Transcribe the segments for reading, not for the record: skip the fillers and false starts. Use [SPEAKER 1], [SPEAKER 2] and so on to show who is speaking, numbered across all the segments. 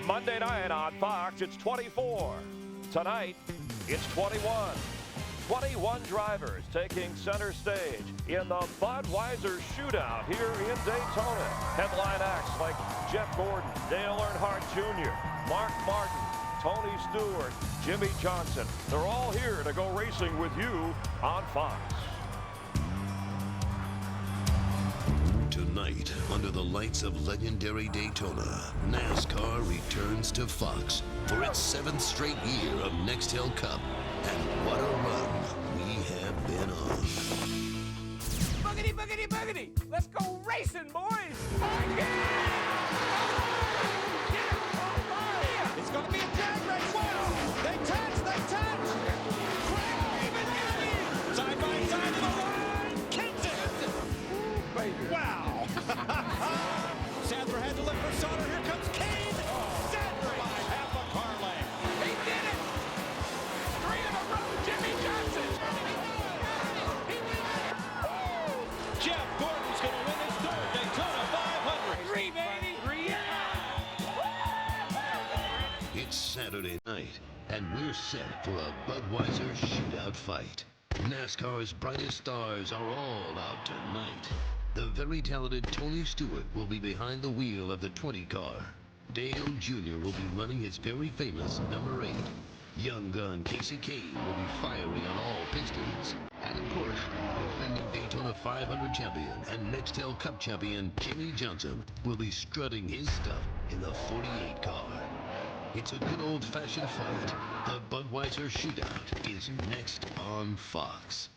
[SPEAKER 1] Monday night on Fox, it's 24. Tonight, it's 21. 21 drivers taking center stage in the Budweiser Shootout here in Daytona. Headline acts like Jeff Gordon, Dale Earnhardt Jr., Mark Martin, Tony Stewart, Jimmy Johnson. They're all here to go racing with you on Fox.
[SPEAKER 2] Tonight, under the lights of legendary Daytona, NASCAR returns to Fox for its 7th straight year of Nextel Cup. And what a run we have been on.
[SPEAKER 3] Boogity, boogity, boogity! Let's go racing, boys! It's going to be a drag race. Whoa! They touch! Craig even got in! Side by side to the line! Kins it! Ooh, baby. Wow! Sadler had to look for Sauter. Here comes Kane! Sadler by half a car length. He did it! 3 in a row, Jimmy Johnson! He wins! Woo! Jeff Gordon's going to win his 3rd Daytona 500. 3, baby! 3, yeah!
[SPEAKER 2] It's Saturday night, and we're set for a Budweiser Shootout fight. NASCAR's brightest stars are all out tonight. The very talented Tony Stewart will be behind the wheel of the 20 car. Dale Jr. will be running his very famous number 8. Young gun Casey Kane will be firing on all pistons. And of course, defending Daytona 500 champion and Nextel Cup champion Jimmy Johnson will be strutting his stuff in the 48 car. It's a good old-fashioned fight. The Budweiser Shootout is next on Fox.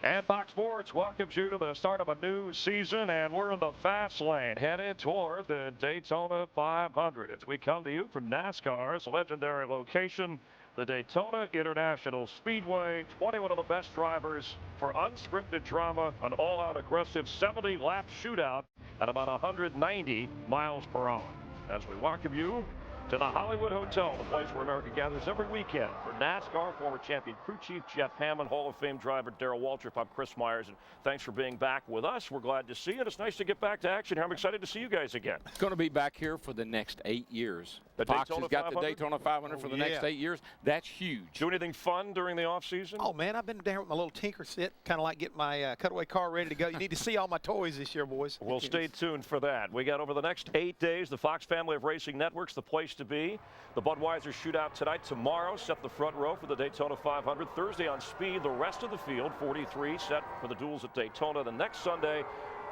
[SPEAKER 1] And Fox Sports welcomes you to the start of a new season, and we're in the fast lane headed toward the Daytona 500 as we come to you from NASCAR's legendary location, the Daytona International Speedway. 21 of the best drivers for unscripted drama, an all-out aggressive 70-lap shootout at about 190 miles per hour. As we welcome you to the Hollywood Hotel, the place where America gathers every weekend. For NASCAR, former champion crew chief Jeff Hammond, Hall of Fame driver Darrell Waltrip, I'm Chris Myers, and thanks for being back with us. We're glad to see you, and it's nice to get back to action. I'm excited to see you guys again.
[SPEAKER 4] It's going to be back here for the next 8 years.
[SPEAKER 1] The
[SPEAKER 4] Fox
[SPEAKER 1] Daytona
[SPEAKER 4] has got
[SPEAKER 1] 500?
[SPEAKER 4] the Daytona 500 for the next 8 years. That's huge.
[SPEAKER 1] Do anything fun during the off-season?
[SPEAKER 5] Oh, man, I've been down with my little tinker sit, kind of like getting my cutaway car ready to go. You need to see all my toys this year, boys.
[SPEAKER 1] We'll stay tuned for that. We got over the next 8 days, the Fox family of racing networks, the place to be. The Budweiser Shootout tonight. Tomorrow, set the front row for the Daytona 500. Thursday on Speed, the rest of the field, 43, set for the duels at Daytona. The next Sunday,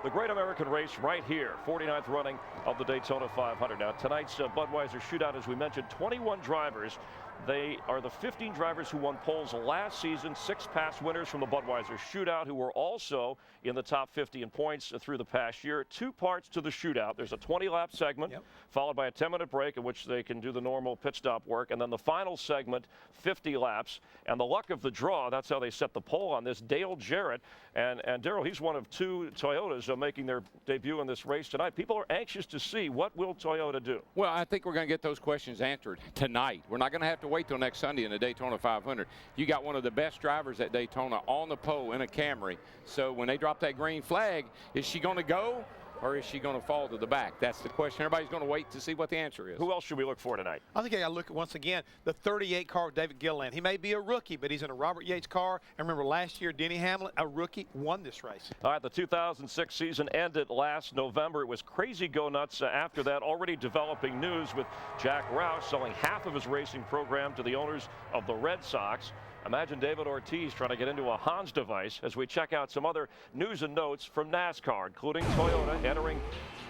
[SPEAKER 1] the Great American Race right here, 49th running of the Daytona 500. Now, tonight's Budweiser Shootout, as we mentioned, 21 drivers. They are the 15 drivers who won poles last season, 6 past winners from the Budweiser Shootout, who were also in the top 50 in points through the past year. 2 parts to the shootout. There's a 20-lap segment, followed by a 10-minute break in which they can do the normal pit stop work, and then the final segment, 50 laps. And the luck of the draw, that's how they set the pole on this. Dale Jarrett, and Darrell, he's one of 2 Toyotas making their debut in this race tonight. People are anxious to see what will Toyota do.
[SPEAKER 4] Well, I think we're going to get those questions answered tonight. We're not going to have to wait till next Sunday in the Daytona 500. You got one of the best drivers at Daytona on the pole in a Camry. So when they drop that green flag, is she going to go or is she going to fall to the back? That's the question. Everybody's going to wait to see what the answer is.
[SPEAKER 1] Who else should we look for tonight?
[SPEAKER 5] I think I got to look at, once again, the 38 car of David Gilliland. He may be a rookie, but he's in a Robert Yates car. And remember, last year, Denny Hamlin, a rookie, won this race.
[SPEAKER 1] All right, the 2006 season ended last November. It was crazy go nuts after that. Already developing news with Jack Roush selling half of his racing program to the owners of the Red Sox. Imagine David Ortiz trying to get into a Hans device as we check out some other news and notes from NASCAR, including Toyota entering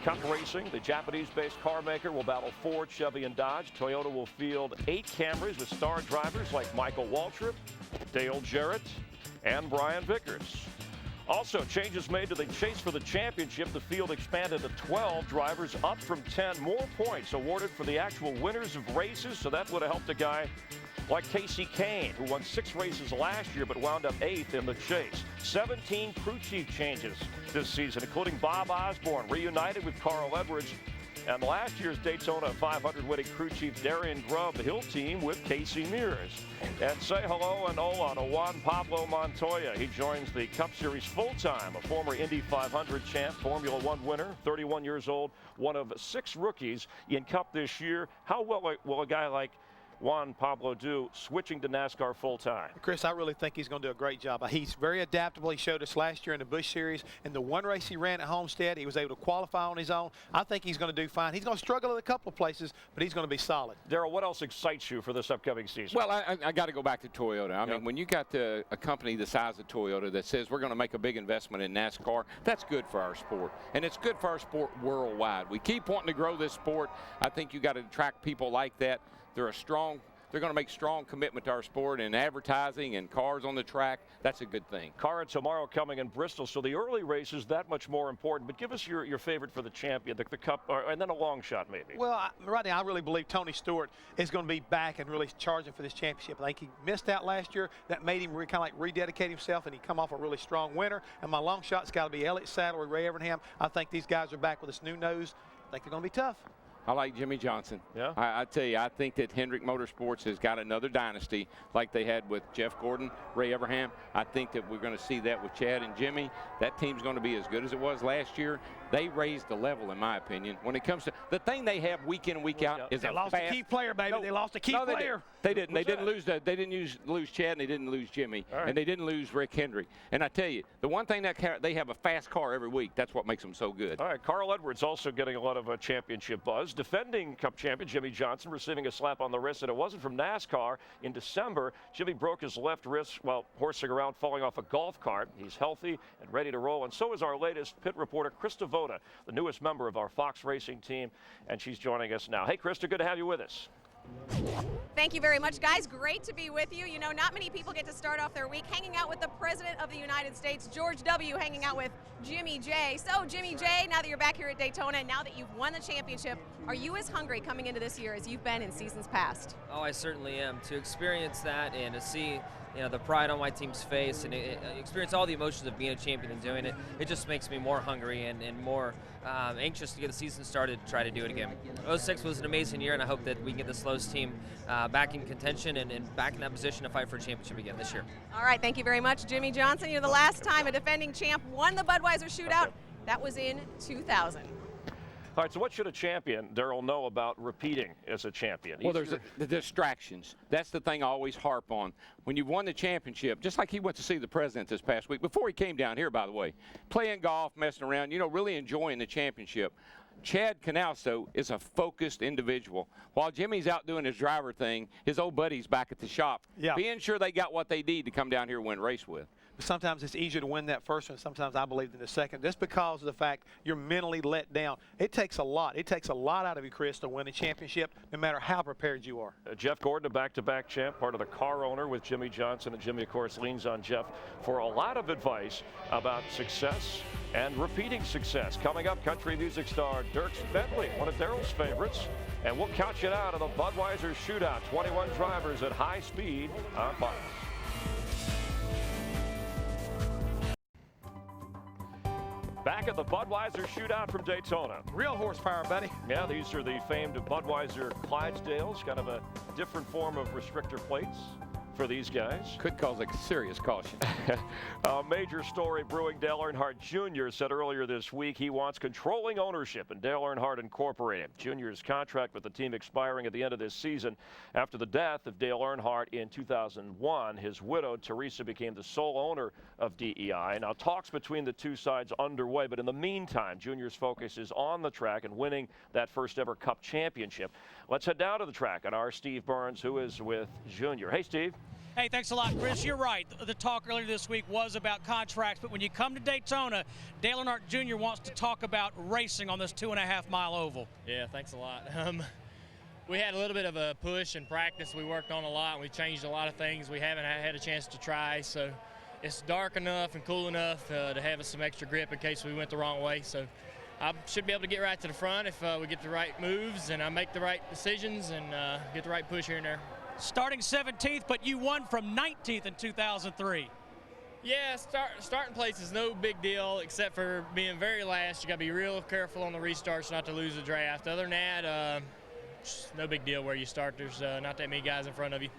[SPEAKER 1] Cup racing. The Japanese-based car maker will battle Ford, Chevy, and Dodge. Toyota will field 8 Camrys with star drivers like Michael Waltrip, Dale Jarrett, and Brian Vickers. Also, changes made to the chase for the championship. The field expanded to 12 drivers, up from 10. More points awarded for the actual winners of races, so that would have helped a guy like Casey Kane, who won 6 races last year but wound up 8th in the chase. 17 crew chief changes this season, including Bob Osborne, reunited with Carl Edwards. And last year's Daytona 500 winning crew chief Darian Grubb, he'll team with Casey Mears. And say hello and hola to Juan Pablo Montoya. He joins the Cup Series full-time, a former Indy 500 champ, Formula One winner, 31 years old, one of 6 rookies in Cup this year. How well will a guy like Juan Pablo do switching to NASCAR full-time?
[SPEAKER 5] Chris, I really think he's going to do a great job. He's very adaptable. He showed us last year in the Busch Series. In the one race he ran at Homestead, he was able to qualify on his own. I think he's going to do fine. He's going to struggle at a couple of places, but he's going to be solid.
[SPEAKER 1] Darrell, what else excites you for this upcoming season?
[SPEAKER 4] Well, I got to go back to Toyota. I mean, when you got a company the size of Toyota that says we're going to make a big investment in NASCAR, that's good for our sport. And it's good for our sport worldwide. We keep wanting to grow this sport. I think you got to attract people like that. They're going to make strong commitment to our sport and advertising and cars on the track. That's a good thing.
[SPEAKER 1] Cara tomorrow coming in Bristol, so the early race is that much more important. But give us your favorite for the champion, the Cup, and then a long shot maybe.
[SPEAKER 5] Well, right now I really believe Tony Stewart is going to be back and really charging for this championship. I think he missed out last year. That made him kind of like rededicate himself, and he come off a really strong winner. And my long shot's got to be Elliott Sadler or Ray Evernham. I think these guys are back with this new nose. I think they're going to be tough.
[SPEAKER 4] I like Jimmy Johnson.
[SPEAKER 1] Yeah.
[SPEAKER 4] I tell you, I think that Hendrick Motorsports has got another dynasty like they had with Jeff Gordon, Ray Evernham. I think that we're going to see that with Chad and Jimmy. That team's going to be as good as it was last year. They raised the level, in my opinion. When it comes to the thing they have week in and week out is
[SPEAKER 5] they lost a key player, baby. They lost a key player.
[SPEAKER 4] They didn't. They didn't lose Chad, and they didn't lose Jimmy, and they didn't lose Rick Hendrick. And I tell you, the one thing that they have a fast car every week. That's what makes them so good.
[SPEAKER 1] All right, Carl Edwards also getting a lot of championship buzz. Defending Cup champion Jimmy Johnson receiving a slap on the wrist, and it wasn't from NASCAR. In December, Jimmy broke his left wrist while horsing around, falling off a golf cart. He's healthy and ready to roll, and so is our latest pit reporter, Krista Voda, the newest member of our Fox Racing team, and she's joining us now. Hey, Krista, good to have you with us.
[SPEAKER 6] Thank you very much, guys. Great to be with you. You know, not many people get to start off their week hanging out with the President of the United States, George W., hanging out with Jimmy J. So, Jimmy J., now that you're back here at Daytona, now that you've won the championship, are you as hungry coming into this year as you've been in seasons past?
[SPEAKER 7] Oh, I certainly am. To experience that and to see, you know, the pride on my team's face and experience all the emotions of being a champion and doing it, it just makes me more hungry and more anxious to get the season started to try to do it again. 06 was an amazing year, and I hope that we can get this Lowe's team back in contention and back in that position to fight for a championship again this year.
[SPEAKER 6] All right, thank you very much, Jimmy Johnson. You're the last time a defending champ won the Budweiser Shootout. That was in 2000.
[SPEAKER 1] All right, so what should a champion, Darrell, know about repeating as a champion?
[SPEAKER 4] Well, there's the distractions. That's the thing I always harp on. When you've won the championship, just like he went to see the president this past week, before he came down here, by the way, playing golf, messing around, you know, really enjoying the championship. Chad Canalso is a focused individual. While Jimmy's out doing his driver thing, his old buddy's back at the shop, being sure they got what they need to come down here and win a race with.
[SPEAKER 5] Sometimes it's easier to win that first one. Sometimes I believe in the second, just because of the fact you're mentally let down. It takes a lot. It takes a lot out of you, Chris, to win a championship, no matter how prepared you are.
[SPEAKER 1] Jeff Gordon, a back-to-back champ, part of the car owner with Jimmy Johnson, and Jimmy, of course, leans on Jeff for a lot of advice about success and repeating success. Coming up, country music star Dierks Bentley, one of Darrell's favorites, and we'll count you out of the Budweiser Shootout. 21 drivers at high speed on Fox. Back at the Budweiser Shootout from Daytona.
[SPEAKER 5] Real horsepower, buddy.
[SPEAKER 1] Yeah, these are the famed Budweiser Clydesdales, kind of a different form of restrictor plates for these guys.
[SPEAKER 4] Could cause a serious caution.
[SPEAKER 1] A major story brewing. Dale Earnhardt Jr. said earlier this week he wants controlling ownership in Dale Earnhardt Incorporated. Jr.'s contract with the team expiring at the end of this season. After the death of Dale Earnhardt in 2001, his widow, Teresa, became the sole owner of DEI. Now, talks between the two sides underway, but in the meantime, Jr.'s focus is on the track and winning that first ever Cup championship. Let's head down to the track and our Steve Burns, who is with Jr. Hey, Steve.
[SPEAKER 8] Hey, thanks a lot, Chris. You're right. The talk earlier this week was about contracts, but when you come to Daytona, Dale Earnhardt Jr. wants to talk about racing on this 2.5-mile oval.
[SPEAKER 9] Yeah, thanks a lot. We had a little bit of a push in practice. We worked on a lot, and we changed a lot of things we haven't had a chance to try. So it's dark enough and cool enough to have us some extra grip in case we went the wrong way. So I should be able to get right to the front if we get the right moves and I make the right decisions and get the right push here and there.
[SPEAKER 8] Starting 17th, but you won from 19th in 2003.
[SPEAKER 9] Yeah, starting place is no big deal except for being very last. You got to be real careful on the restarts not to lose the draft. Other than that, no big deal where you start. There's not that many guys in front of you.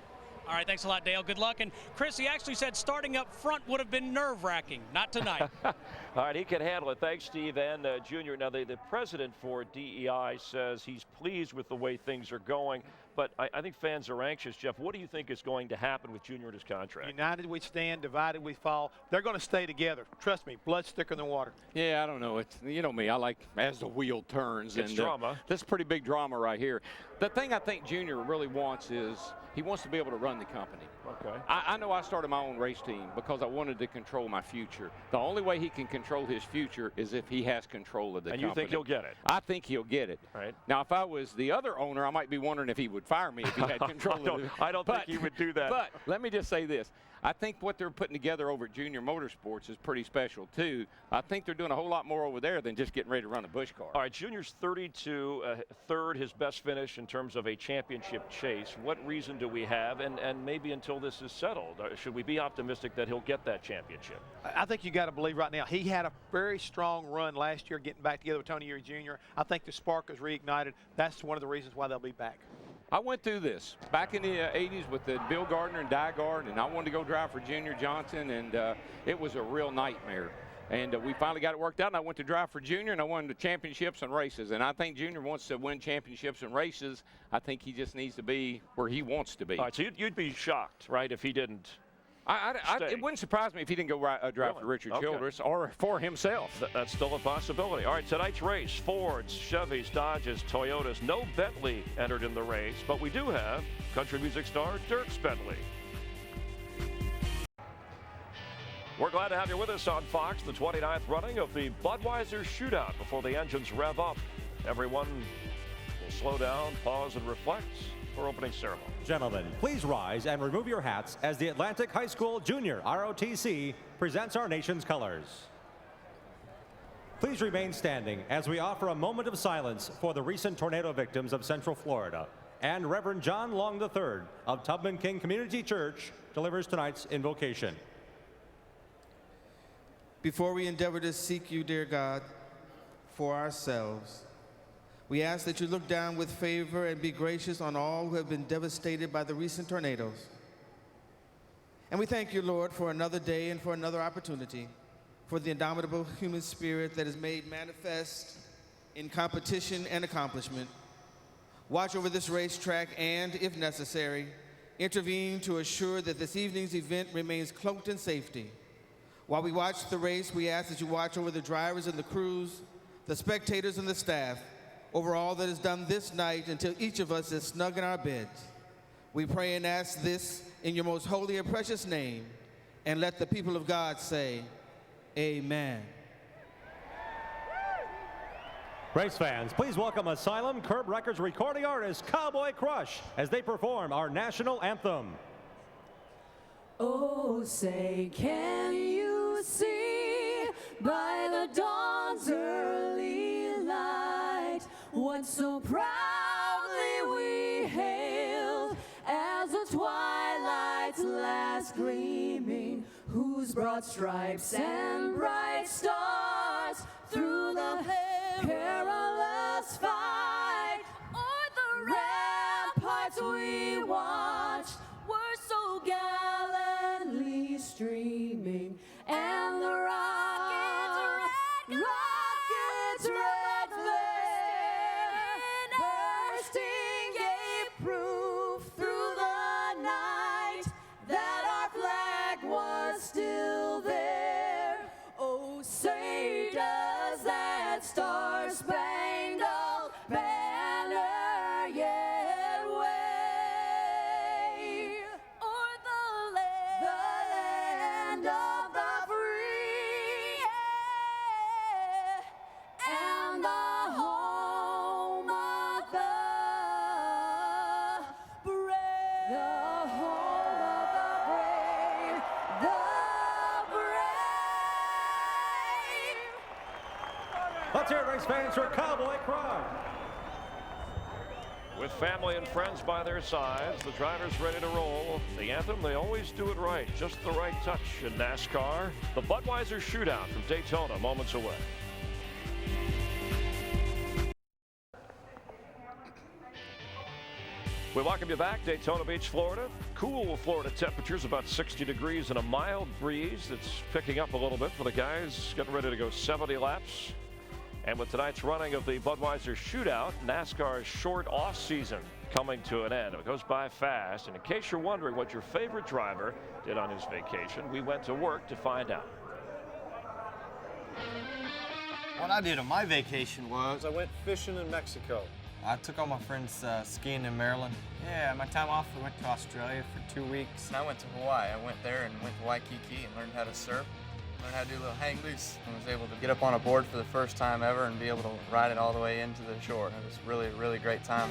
[SPEAKER 8] All right, thanks a lot, Dale. Good luck. And Chris, he actually said starting up front would have been nerve-wracking. Not tonight.
[SPEAKER 1] All right, he can handle it. Thanks, Steve and Junior. Now, the president for DEI says he's pleased with the way things are going, but I think fans are anxious. Jeff, what do you think is going to happen with Junior and his contract?
[SPEAKER 5] United we stand, divided we fall. They're going to stay together. Trust me, blood's thicker than water.
[SPEAKER 4] Yeah, I don't know. It's, you know me, I like as the wheel turns.
[SPEAKER 1] It's
[SPEAKER 4] and
[SPEAKER 1] drama.
[SPEAKER 4] This is pretty big drama right here. The thing I think Junior really wants is he wants to be able to run the company.
[SPEAKER 1] Okay.
[SPEAKER 4] I know I started my own race team because I wanted to control my future. The only way he can control his future is if he has control of the company.
[SPEAKER 1] And you think he'll get it?
[SPEAKER 4] I think he'll get it.
[SPEAKER 1] Right.
[SPEAKER 4] Now, if I was the other owner, I might be wondering if he would fire me if he had control of it.
[SPEAKER 1] I don't think he would do that.
[SPEAKER 4] But let me just say this. I think what they're putting together over at Junior Motorsports is pretty special, too. I think they're doing a whole lot more over there than just getting ready to run a Busch car.
[SPEAKER 1] All right, Junior's 32, third, his best finish in terms of a championship chase. What reason do we have? And maybe until this is settled, should we be optimistic that he'll get that championship?
[SPEAKER 5] I think you got to believe right now. He had a very strong run last year getting back together with Tony Eury Jr. I think the spark is reignited. That's one of the reasons why they'll be back.
[SPEAKER 4] I went through this back in the 80s with the Bill Gardner and Dygard, and I wanted to go drive for Junior Johnson, and it was a real nightmare. And we finally got it worked out, and I went to drive for Junior, and I won the championships and races. And I think Junior wants to win championships and races. I think he just needs to be where he wants to be.
[SPEAKER 1] All right, so you'd be shocked, right, if he didn't
[SPEAKER 4] it wouldn't surprise me if he didn't go drive for Richard Childress or for himself.
[SPEAKER 1] That's still a possibility. All right, tonight's race, Fords, Chevys, Dodges, Toyotas. No Bentley entered in the race, but we do have country music star Dierks Bentley. We're glad to have you with us on Fox, the 29th running of the Budweiser Shootout. Before the engines rev up, everyone will slow down, pause, and reflect for opening ceremony.
[SPEAKER 10] Gentlemen, please rise and remove your hats as the Atlantic High School Junior ROTC presents our nation's colors. Please remain standing as we offer a moment of silence for the recent tornado victims of Central Florida. And Reverend John Long III of Tubman King Community Church delivers tonight's invocation.
[SPEAKER 11] Before we endeavor to seek you, dear God, for ourselves, we ask that you look down with favor and be gracious on all who have been devastated by the recent tornadoes. And we thank you, Lord, for another day and for another opportunity, for the indomitable human spirit that is made manifest in competition and accomplishment. Watch over this racetrack and, if necessary, intervene to assure that this evening's event remains cloaked in safety. While we watch the race, we ask that you watch over the drivers and the crews, the spectators and the staff, over all that is done this night until each of us is snug in our beds. We pray and ask this in your most holy and precious name, and let the people of God say, amen.
[SPEAKER 10] Race fans, please welcome Asylum Curb Records recording artist Cowboy Crush as they perform our national anthem.
[SPEAKER 12] Oh, say, can you see by the dawn's early light what so proudly we hailed as the twilight's last gleaming, whose broad stripes and bright stars through the perilous fight o'er the ramparts we watched were so gallantly streaming, and the rockets' red flare bursting gave proof through the night that our flag was still there. Oh, say does that star-spangled banner yet wave o'er the land of the free and the home of the brave, the home of the brave, the brave.
[SPEAKER 10] Let's hear it, race fans, for Cowboy Crush.
[SPEAKER 1] with family and friends by their sides, the drivers ready to roll. The anthem, they always do it right, just the right touch in NASCAR. The Budweiser Shootout from Daytona, moments away. We welcome you back, Daytona Beach, Florida. Cool Florida temperatures, about 60 degrees and a mild breeze that's picking up a little bit for the guys getting ready to go 70 laps. And with tonight's running of the Budweiser Shootout, NASCAR's short off season coming to an end. It goes by fast. And in case you're wondering what your favorite driver did on his vacation, we went to work to find out.
[SPEAKER 13] What I did on my vacation was I went fishing in Mexico. I took all my friends skiing in Maryland. Yeah, my time off, we went to Australia for 2 weeks. I went to Hawaii. I went there and went to Waikiki and learned how to surf, learned how to do a little hang loose, and was able to get up on a board for the first time ever and be able to ride it all the way into the shore. It was really, really great time.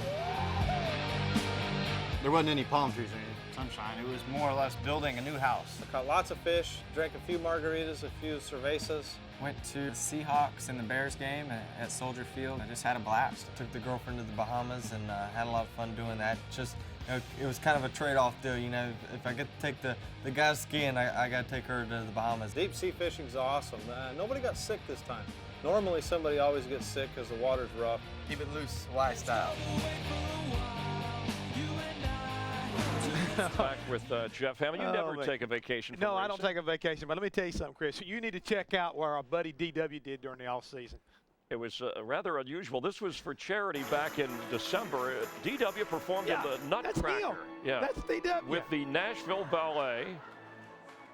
[SPEAKER 13] There wasn't any palm trees or any sunshine. It was more or less building a new house. I caught lots of fish, drank a few margaritas, a few cervezas. Went to the Seahawks and the Bears game at Soldier Field. I just had a blast. Took the girlfriend to the Bahamas and had a lot of fun doing that. Just, you know, it was kind of a trade-off deal. You know, if I get to take the guys skiing, I got to take her to the Bahamas. Deep sea fishing's awesome. Nobody got sick this time. Normally somebody always gets sick because the water's rough. Keep it loose, Hawaii style.
[SPEAKER 1] Back with Jeff Hammond. You never take a vacation from
[SPEAKER 5] No, I
[SPEAKER 1] racing.
[SPEAKER 5] don't take a vacation, but let me tell you something, Chris. You need to check out where our buddy DW did during the off-season.
[SPEAKER 1] It was rather unusual. This was for charity back in December. DW performed in the Nutcracker.
[SPEAKER 5] That's DW.
[SPEAKER 1] With the Nashville Ballet.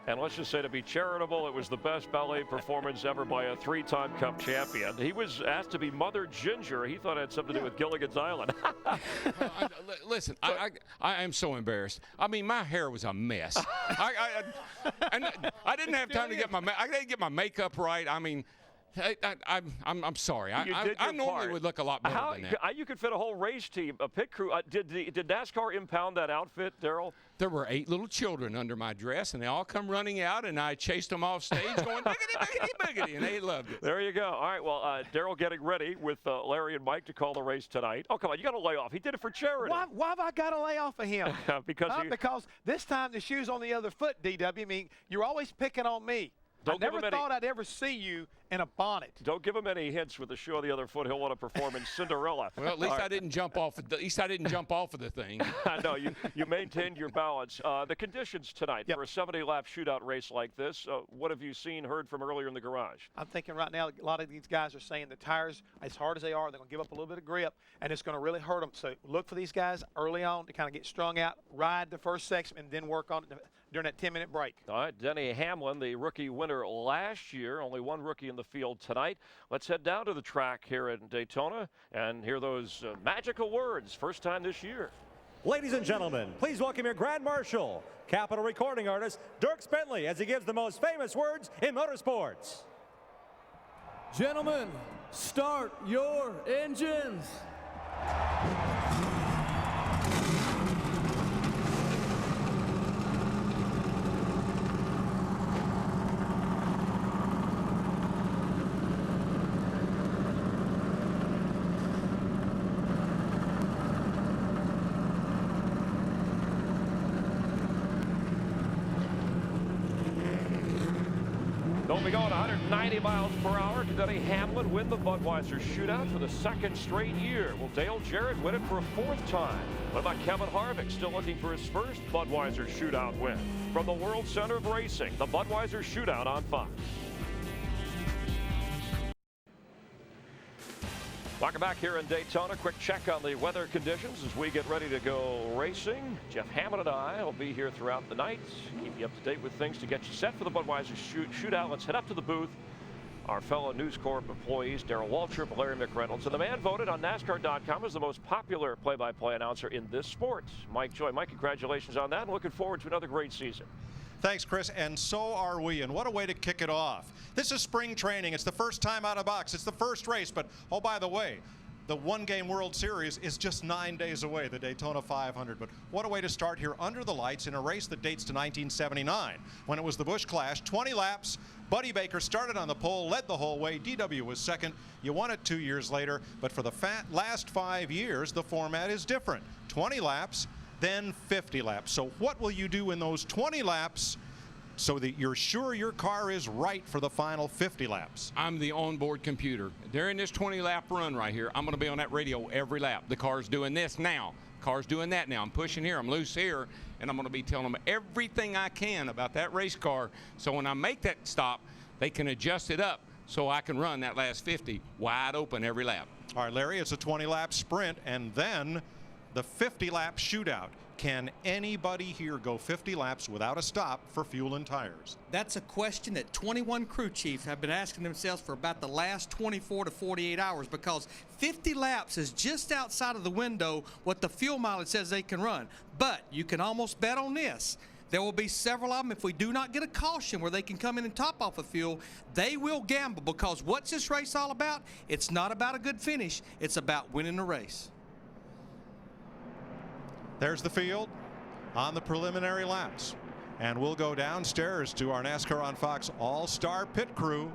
[SPEAKER 1] And let's just say, to be charitable, it was the best ballet performance ever by a 3-time Cup champion. He was asked to be Mother Ginger. He thought it had something to do with Gilligan's Island.
[SPEAKER 4] Listen, I am so embarrassed. I mean, my hair was a mess. I didn't have time to get I didn't get my makeup right. I mean, I'm sorry. I normally would look a lot better than that.
[SPEAKER 1] You could fit a whole race team, a pit crew. Did NASCAR impound that outfit, Darrell?
[SPEAKER 4] There were 8 little children under my dress, and they all come running out, and I chased them off stage going, biggity, biggity, biggity, and they loved it.
[SPEAKER 1] There you go. All right, well, Darrell getting ready with Larry and Mike to call the race tonight. Oh, come on, you got to lay off. He did it for charity.
[SPEAKER 5] Why have I got to lay off of him? Because this time the shoe's on the other foot, DW. I mean, you're always picking on me. I never thought I'd ever see you in a bonnet.
[SPEAKER 1] Don't give him any hints with the shoe on the other foot. He'll want to perform in Cinderella.
[SPEAKER 4] Well, at least I didn't jump off. At least I didn't jump off of the thing.
[SPEAKER 1] No, you maintained your balance. The conditions tonight for a 70-lap shootout race like this. What have you seen, heard from earlier in the garage?
[SPEAKER 5] I'm thinking right now a lot of these guys are saying the tires, as hard as they are, they're going to give up a little bit of grip, and it's going to really hurt them. So look for these guys early on to kind of get strung out, ride the first section, and then work on it during that 10-minute break.
[SPEAKER 1] All right, Denny Hamlin, the rookie winner last year. Only one rookie in the field tonight. Let's head down to the track here in Daytona and hear those magical words. First time this year.
[SPEAKER 10] Ladies and gentlemen, please welcome your Grand Marshal, Capitol recording artist Dirk Bentley, as he gives the most famous words in motorsports.
[SPEAKER 14] Gentlemen, start your engines.
[SPEAKER 1] Don't be going 190 miles per hour. Did Denny Hamlin win the Budweiser Shootout for the second straight year? Will Dale Jarrett win it for a 4th time? What about Kevin Harvick, still looking for his first Budweiser Shootout win? From the World Center of Racing, the Budweiser Shootout on Fox. Welcome back here in Daytona. Quick check on the weather conditions as we get ready to go racing. Jeff Hammond and I will be here throughout the night. Keep you up to date with things to get you set for the Budweiser Shootout. Let's head up to the booth. Our fellow News Corp employees, Darrell Waltrip, Larry McReynolds, and the man voted on NASCAR.com as the most popular play-by-play announcer in this sport, Mike Joy. Mike, congratulations on that, and looking forward to another great season.
[SPEAKER 15] Thanks, Chris, and so are we, and what a way to kick it off. This is spring training. It's the first time out of box. It's the first race, but, oh, by the way, the one-game World Series is just 9 days away, the Daytona 500. But what a way to start here under the lights in a race that dates to 1979, when it was the Busch Clash. 20 laps. Buddy Baker started on the pole, led the whole way. DW was second. You won it 2 years later. But for the last 5 years, the format is different. 20 laps, then 50 laps. So what will you do in those 20 laps so that you're sure your car is right for the final 50 laps?
[SPEAKER 4] I'm the onboard computer. During this 20-lap run right here, I'm going to be on that radio every lap. The car's doing this now. Car's doing that now. I'm pushing here. I'm loose here. And I'm going to be telling them everything I can about that race car. So when I make that stop, they can adjust it up so I can run that last 50 wide open every lap.
[SPEAKER 15] All right, Larry, it's a 20-lap sprint, and then the 50-lap shootout. Can anybody here go 50 laps without a stop for fuel and tires?
[SPEAKER 16] That's a question that 21 crew chiefs have been asking themselves for about the last 24 to 48 hours, because 50 laps is just outside of the window what the fuel mileage says they can run. But you can almost bet on this. There will be several of them, if we do not get a caution where they can come in and top off the fuel, they will gamble, because what's this race all about? It's not about a good finish. It's about winning the race.
[SPEAKER 15] There's the field on the preliminary laps. And we'll go downstairs to our NASCAR on Fox All-Star Pit Crew,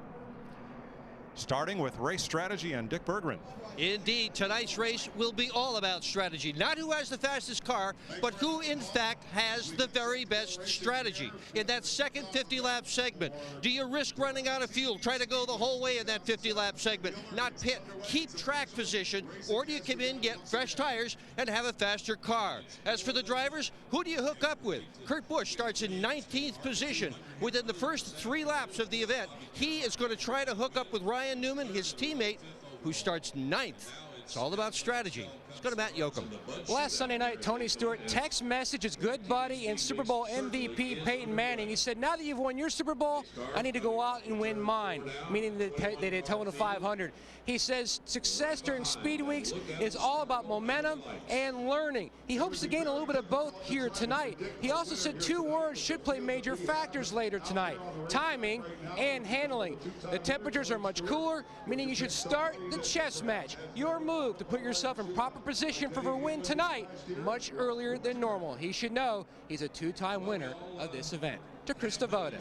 [SPEAKER 15] starting with race strategy and Dick Berggren.
[SPEAKER 17] Indeed, tonight's race will be all about strategy. Not who has the fastest car, but who in fact has the very best strategy. In that second 50-lap segment, do you risk running out of fuel, try to go the whole way in that 50-lap segment, not pit, keep track position, or do you come in, get fresh tires, and have a faster car? As for the drivers, who do you hook up with? Kurt Busch starts in 19th position. Within the first 3 laps of the event, he is going to try to hook up with Ryan Newman, his teammate, who starts 9th. It's all about strategy. Let's go to Matt Yoakum.
[SPEAKER 18] Last Sunday night, Tony Stewart text message his good buddy and Super Bowl MVP Peyton Manning. He said, now that you've won your Super Bowl, I need to go out and win mine, meaning the Daytona 500. He says success during speed weeks is all about momentum and learning. He hopes to gain a little bit of both here tonight. He also said 2 words should play major factors later tonight: timing and handling. The temperatures are much cooler, meaning you should start the chess match, your move to put yourself in proper position for a win tonight, much earlier than normal. He should know he's a 2-time winner of this event. To Chris Devoda.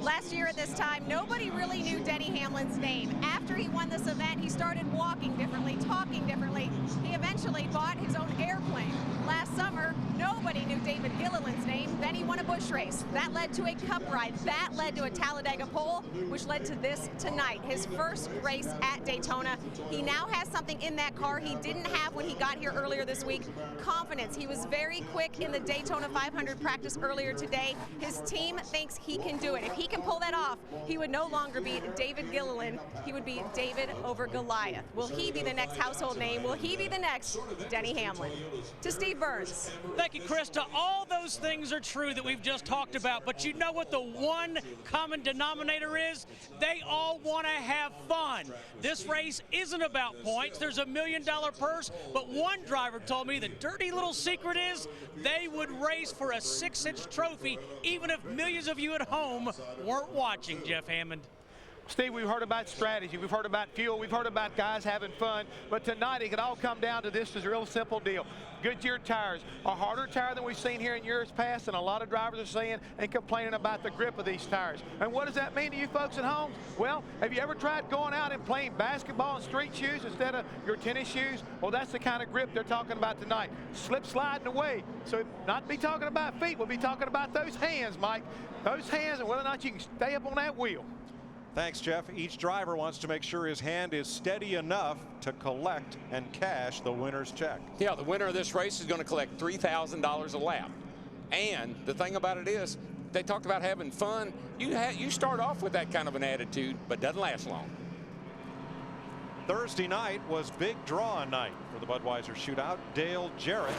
[SPEAKER 6] Last year at this time, nobody really knew Denny Hamlin's name. After he won this event, he started walking differently, talking differently. He eventually bought his own airplane. Last summer, nobody knew David Gilliland's name. Then he won a Busch race. That led to a Cup ride. That led to a Talladega pole, which led to this tonight, his first race at Daytona. He now has something in that car he didn't have when he got here earlier this week: confidence. He was very quick in the Daytona 500 practice earlier today. His team thinks he can do it. If he can pull that off, he would no longer be David Gilliland. He would be David over Goliath. Will he be the next household name? Will he be the next Denny Hamlin? To Steve Burns.
[SPEAKER 8] Thank you, Krista. All those things are true that we've just talked about, but you know what the one common denominator is? They all want to have fun. This race isn't about points. There's $1 million purse, but one driver told me the dirty little secret is they would race for a 6-inch trophy even if millions of you at home weren't watching, Jeff Hammond.
[SPEAKER 5] Steve, we've heard about strategy, we've heard about fuel, we've heard about guys having fun, but tonight it could all come down to this. Is a real simple deal. Goodyear tires, a harder tire than we've seen here in years past, and a lot of drivers are saying and complaining about the grip of these tires. And what does that mean to you folks at home? Well, have you ever tried going out and playing basketball in street shoes instead of your tennis shoes? Well, that's the kind of grip they're talking about tonight. Slip sliding away. So not be talking about feet, we'll be talking about those hands, Mike. Those hands and whether or not you can stay up on that wheel.
[SPEAKER 15] Thanks, Jeff. Each driver wants to make sure his hand is steady enough to collect and cash the winner's check.
[SPEAKER 4] Yeah, the winner of this race is going to collect $3,000 a lap. And the thing about it is, they talked about having fun. You start off with that kind of an attitude, but doesn't last long.
[SPEAKER 15] Thursday night was big draw night for the Budweiser Shootout. Dale Jarrett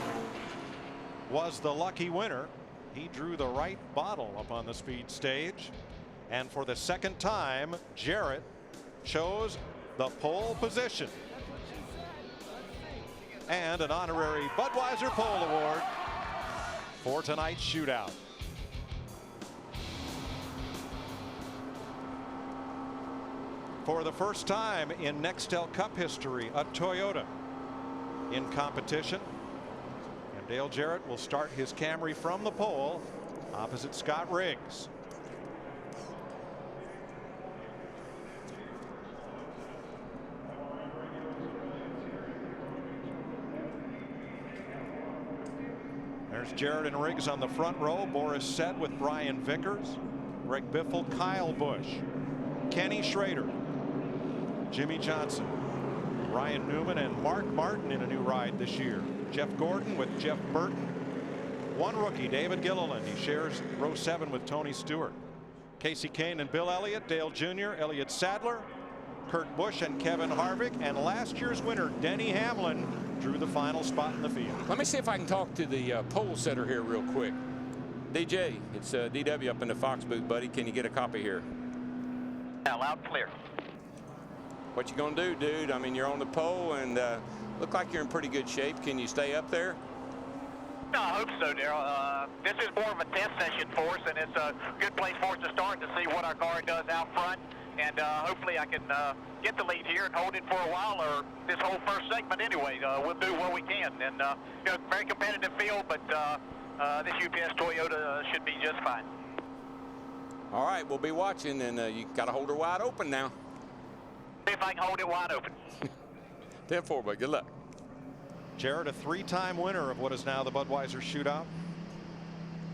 [SPEAKER 15] was the lucky winner. He drew the right bottle up on the speed stage. And for the second time, Jarrett chose the pole position. And an honorary Budweiser Pole Award for tonight's shootout. For the first time in Nextel Cup history, a Toyota in competition. And Dale Jarrett will start his Camry from the pole opposite Scott Riggs. There's Jarrett and Riggs on the front row. Boris Said with Brian Vickers, Greg Biffle, Kyle Busch, Kenny Schrader, Jimmy Johnson, Ryan Newman, and Mark Martin in a new ride this year. Jeff Gordon with Jeff Burton. One rookie, David Gilliland. He shares row 7 with Tony Stewart. Casey Kane and Bill Elliott, Dale Jr., Elliott Sadler, Kurt Busch, and Kevin Harvick. And last year's winner, Denny Hamlin, drew the final spot in the field.
[SPEAKER 4] Let me see if I can talk to the pole setter here real quick. DJ, it's DW up in the Fox booth, buddy. Can you get a copy here?
[SPEAKER 19] Yeah, loud and clear.
[SPEAKER 4] What you gonna do, dude? I mean, you're on the pole and look like you're in pretty good shape. Can you stay up there?
[SPEAKER 19] No, I hope so, Daryl. This is more of a test session for us, and it's a good place for us to start to see what our car does out front. And hopefully I can get the lead here and hold it for a while, or this whole first segment anyway. We'll do what we can. And, you know, very competitive field, but this UPS Toyota should be just fine.
[SPEAKER 4] All right, we'll be watching, and you got to hold her wide open now.
[SPEAKER 19] See if I can hold it wide open.
[SPEAKER 4] 10-4, but good luck.
[SPEAKER 15] Jarrett, a 3-time winner of what is now the Budweiser Shootout.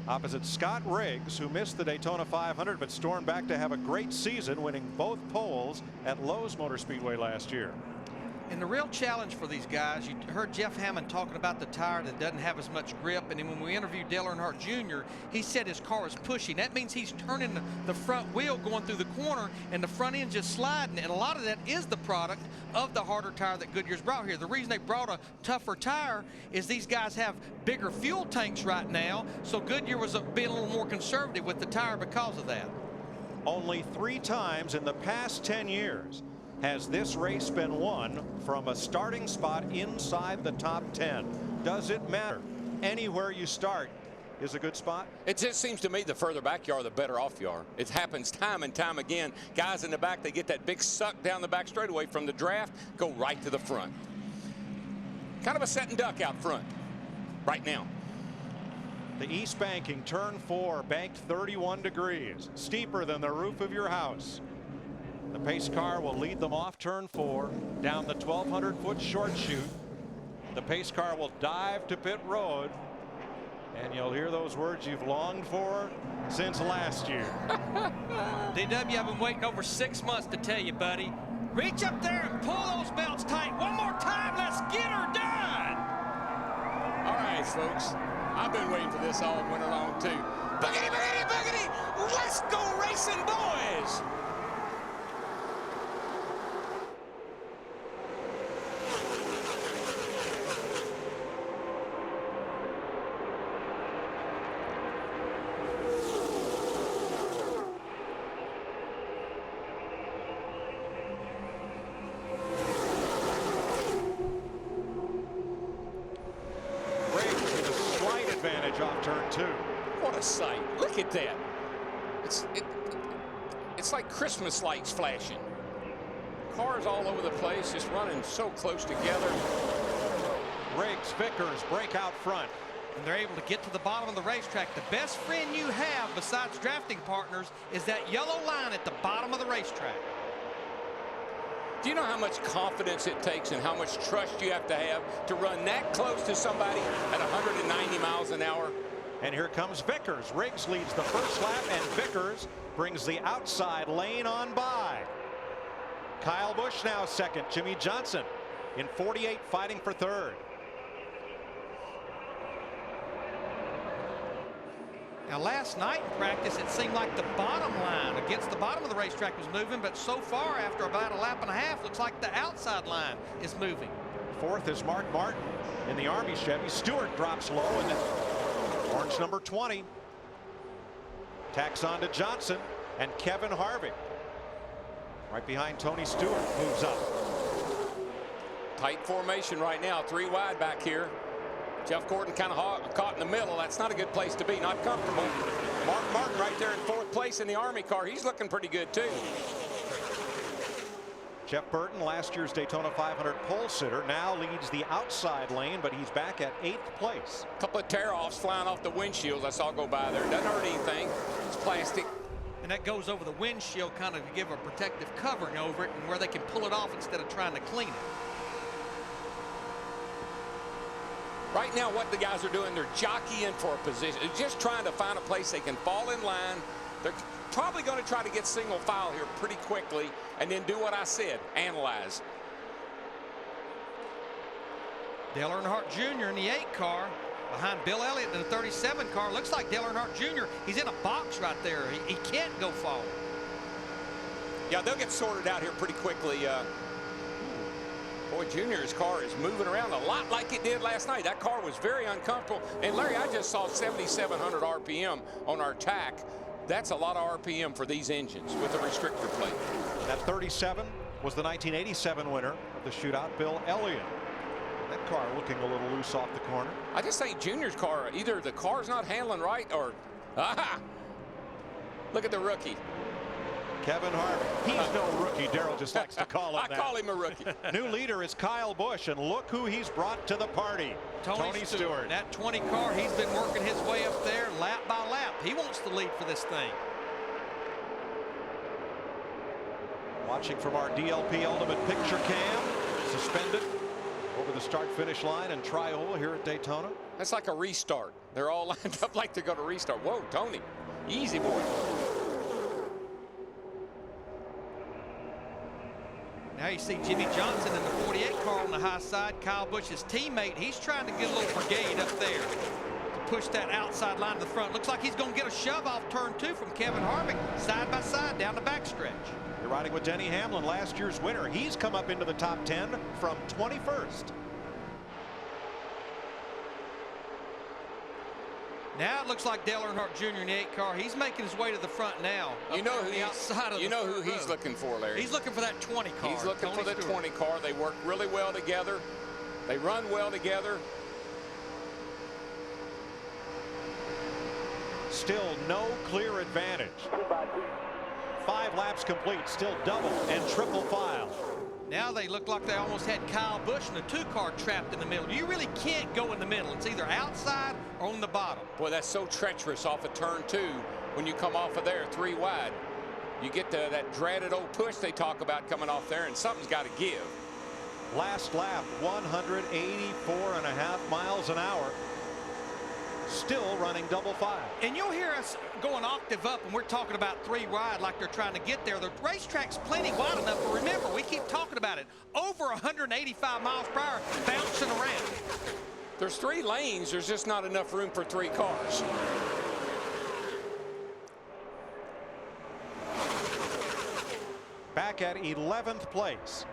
[SPEAKER 15] Opposite Scott Riggs, who missed the Daytona 500 but stormed back to have a great season, winning both poles at Lowe's Motor Speedway last year.
[SPEAKER 16] And the real challenge for these guys, you heard Jeff Hammond talking about the tire that doesn't have as much grip. And then when we interviewed Dale Earnhardt Jr., he said his car is pushing. That means he's turning the front wheel going through the corner and the front end just sliding. And a lot of that is the product of the harder tire that Goodyear's brought here. The reason they brought a tougher tire is these guys have bigger fuel tanks right now. So Goodyear was being a little more conservative with the tire because of that.
[SPEAKER 15] Only 3 times in the past 10 years has this race been won from a starting spot inside the top 10. Does it matter? Anywhere you start is a good spot.
[SPEAKER 4] It just seems to me the further back you are, the better off you are. It happens time and time again. Guys in the back, they get that big suck down the back straightaway from the draft, go right to the front. Kind of a set and duck out front right now.
[SPEAKER 15] The east banking, turn 4, banked 31 degrees, steeper than the roof of your house. The pace car will lead them off turn 4 down the 1,200-foot short chute. The pace car will dive to pit road, and you'll hear those words you've longed for since last year.
[SPEAKER 16] DW, I've been waiting over 6 months to tell you, buddy. Reach up there and pull those belts tight. One more time. Let's get her done.
[SPEAKER 4] All right, folks. I've been waiting for this all winter long, too. Boogity, boogity, boogity. Let's go racing, boys.
[SPEAKER 15] Off turn 2.
[SPEAKER 4] What a sight. Look at that. It's like Christmas lights flashing. Cars all over the place, just running so close together.
[SPEAKER 15] Riggs, Vickers break out front.
[SPEAKER 16] And they're able to get to the bottom of the racetrack. The best friend you have besides drafting partners is that yellow line at the bottom of the racetrack.
[SPEAKER 4] Do you know how much confidence it takes and how much trust you have to run that close to somebody at 190 miles an hour?
[SPEAKER 15] And here comes Vickers. Riggs leads the first lap, and Vickers brings the outside lane on by. Kyle Busch now second. Jimmy Johnson in 48 fighting for third.
[SPEAKER 16] Now, last night in practice, it seemed like the bottom line against the bottom of the racetrack was moving, but so far, after about a lap and a half, looks like the outside line is moving.
[SPEAKER 15] Fourth is Mark Martin in the Army Chevy. Stewart drops low, and then orange number 20 tacks on to Johnson, and Kevin Harvick right behind Tony Stewart moves up.
[SPEAKER 4] Tight formation right now, 3 wide back here. Jeff Gordon kind of caught in the middle. That's not a good place to be, not comfortable. Mark Martin right there in 4th place in the Army car. He's looking pretty good too.
[SPEAKER 15] Jeff Burton, last year's Daytona 500 pole sitter, now leads the outside lane, but he's back at 8th place.
[SPEAKER 4] A couple of tear-offs flying off the windshields I saw go by there. Doesn't hurt anything. It's plastic.
[SPEAKER 16] And that goes over the windshield, kind of to give a protective covering over it, and where they can pull it off instead of trying to clean it.
[SPEAKER 4] Right now, what the guys are doing, they're jockeying for a position. They're just trying to find a place they can fall in line. They're probably going to try to get single file here pretty quickly and then do what I said, analyze.
[SPEAKER 16] Dale Earnhardt Jr. in the 8 car behind Bill Elliott in the 37 car. Looks like Dale Earnhardt Jr. He's in a box right there. He can't go forward.
[SPEAKER 4] Yeah, they'll get sorted out here pretty quickly. Boy, Junior's car is moving around a lot like it did last night. That car was very uncomfortable. And Larry, I just saw 7,700 RPM on our tack. That's a lot of RPM for these engines with the restrictor plate.
[SPEAKER 15] That 37 was the 1987 winner of the shootout, Bill Elliott. That car looking a little loose off the corner.
[SPEAKER 4] I just think Junior's car, either the car's not handling right or, aha! Look at the rookie.
[SPEAKER 15] Kevin Harvick. He's no rookie. Darrell just likes to call him that.
[SPEAKER 4] I call him a rookie.
[SPEAKER 15] New leader is Kyle Busch, and look who he's brought to the party. Tony Stewart.
[SPEAKER 16] That 20 car, he's been working his way up there lap by lap. He wants the lead for this thing.
[SPEAKER 15] Watching from our DLP Ultimate Picture Cam, suspended over the start-finish line and tri-oval here at Daytona.
[SPEAKER 4] That's like a restart. They're all lined up like they're going to restart. Whoa, Tony, easy boy.
[SPEAKER 16] Now you see Jimmy Johnson in the 48 car on the high side. Kyle Busch's teammate, he's trying to get a little brigade up there to push that outside line to the front. Looks like he's going to get a shove off turn 2 from Kevin Harvick, side by side down the backstretch.
[SPEAKER 15] You're riding with Denny Hamlin, last year's winner. He's come up into the top 10 from 21st.
[SPEAKER 16] Now it looks like Dale Earnhardt Jr. in the 8 car. He's making his way to the front now.
[SPEAKER 4] You know who he's looking for, Larry.
[SPEAKER 16] He's looking for that 20 car.
[SPEAKER 4] He's looking for the 20 car. They work really well together. They run well together.
[SPEAKER 15] Still no clear advantage. 5 laps complete, still double and triple file.
[SPEAKER 16] Now they look like they almost had Kyle Busch in the 2 car trapped in the middle. You really can't go in the middle. It's either outside or on the bottom.
[SPEAKER 4] Boy, that's so treacherous off of turn 2 when you come off of there 3 wide. You get that dreaded old push they talk about coming off there, and something's got to give.
[SPEAKER 15] Last lap, 184.5 miles an hour. Still running double file.
[SPEAKER 16] And you'll hear us go an octave up when we're talking about 3 wide like they're trying to get there. The racetrack's plenty wide enough, but remember, we keep talking about it. Over 185 miles per hour, bouncing around.
[SPEAKER 4] There's 3 lanes. There's just not enough room for 3 cars.
[SPEAKER 15] Back at 11th place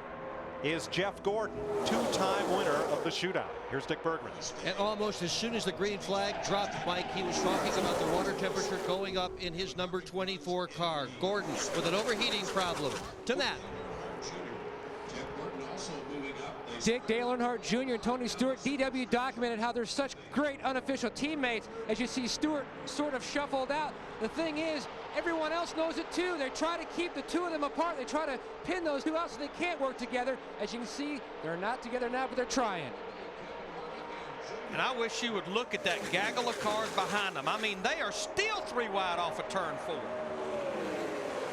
[SPEAKER 15] is Jeff Gordon, 2-time winner of the shootout. Here's Dick Bergman.
[SPEAKER 17] And almost as soon as the green flag dropped, Mike, he was talking about the water temperature going up in his number 24 car. Gordon with an overheating problem. To Matt.
[SPEAKER 18] Dick, Dale Earnhardt Jr. and Tony Stewart, DW documented how they're such great unofficial teammates. As you see Stewart sort of shuffled out. The thing is, everyone else knows it too. They try to keep the 2 of them apart. They try to pin those 2 out so they can't work together. As you can see, they're not together now, but they're trying.
[SPEAKER 16] And I wish you would look at that gaggle of cars behind them. I mean, they are still 3 wide off of turn 4.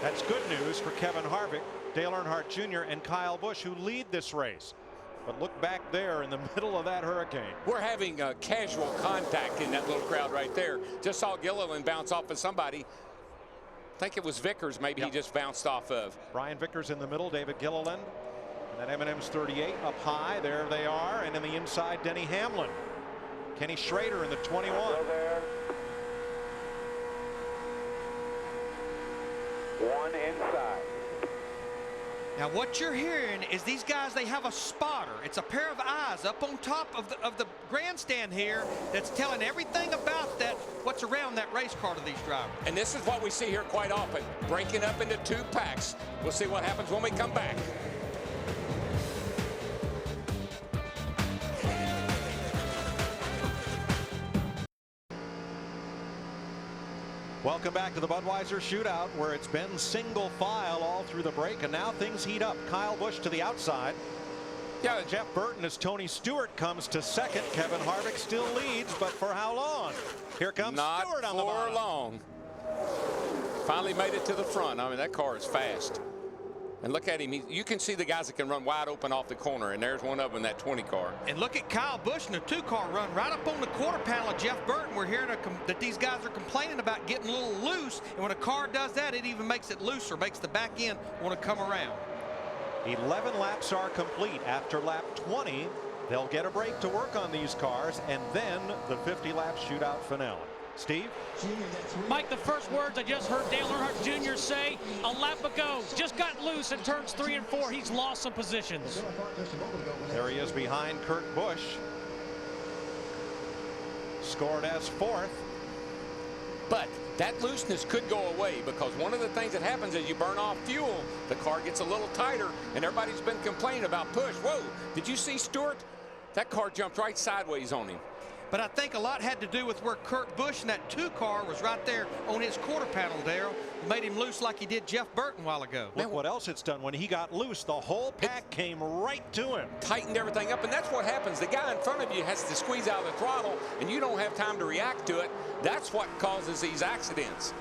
[SPEAKER 15] That's good news for Kevin Harvick, Dale Earnhardt Jr., and Kyle Busch, who lead this race. But look back there in the middle of that hurricane.
[SPEAKER 4] We're having casual contact in that little crowd right there. Just saw Gilliland bounce off of somebody. I think it was Vickers maybe he just bounced off of.
[SPEAKER 15] Brian Vickers in the middle, David Gilliland. And that M&M's 38 up high. There they are. And in the inside, Denny Hamlin. Kenny Schrader in the 21.
[SPEAKER 20] One inside.
[SPEAKER 16] Now what you're hearing is these guys, they have a spotter. It's a pair of eyes up on top of the grandstand here that's telling everything about that, what's around that race car to these drivers.
[SPEAKER 4] And this is what we see here quite often, breaking up into 2 packs. We'll see what happens when we come back.
[SPEAKER 15] Welcome back to the Budweiser Shootout, where it's been single file all through the break, and now things heat up. Kyle Busch to the outside. Yeah, Jeff Burton as Tony Stewart comes to second. Kevin Harvick still leads, but for how long? Here comes Stewart on the bottom.
[SPEAKER 4] Not for long. Finally made it to the front. I mean, that car is fast. And look at him. You can see the guys that can run wide open off the corner, and there's one of them in that 20 car.
[SPEAKER 16] And look at Kyle Busch in a 2-car run right up on the quarter panel of Jeff Burton. We're hearing that these guys are complaining about getting a little loose, and when a car does that, it even makes it looser, makes the back end want to come around.
[SPEAKER 15] 11 laps are complete. After lap 20, they'll get a break to work on these cars, and then the 50-lap shootout finale. Steve?
[SPEAKER 8] Mike, the first words I just heard Dale Earnhardt Jr. say a lap ago, just got loose in turns 3 and 4. He's lost some positions.
[SPEAKER 15] There he is behind Kurt Busch. Scored as 4th.
[SPEAKER 4] But that looseness could go away, because one of the things that happens is you burn off fuel, the car gets a little tighter, and everybody's been complaining about push. Whoa, did you see Stewart? That car jumped right sideways on him.
[SPEAKER 16] But I think a lot had to do with where Kurt Busch in that 2-car was right there on his quarter panel, Darrell. Made him loose like he did Jeff Burton a while ago.
[SPEAKER 15] Look what else it's done. When he got loose, the whole pack came right to him.
[SPEAKER 4] Tightened everything up, and that's what happens. The guy in front of you has to squeeze out of the throttle, and you don't have time to react to it. That's what causes these accidents.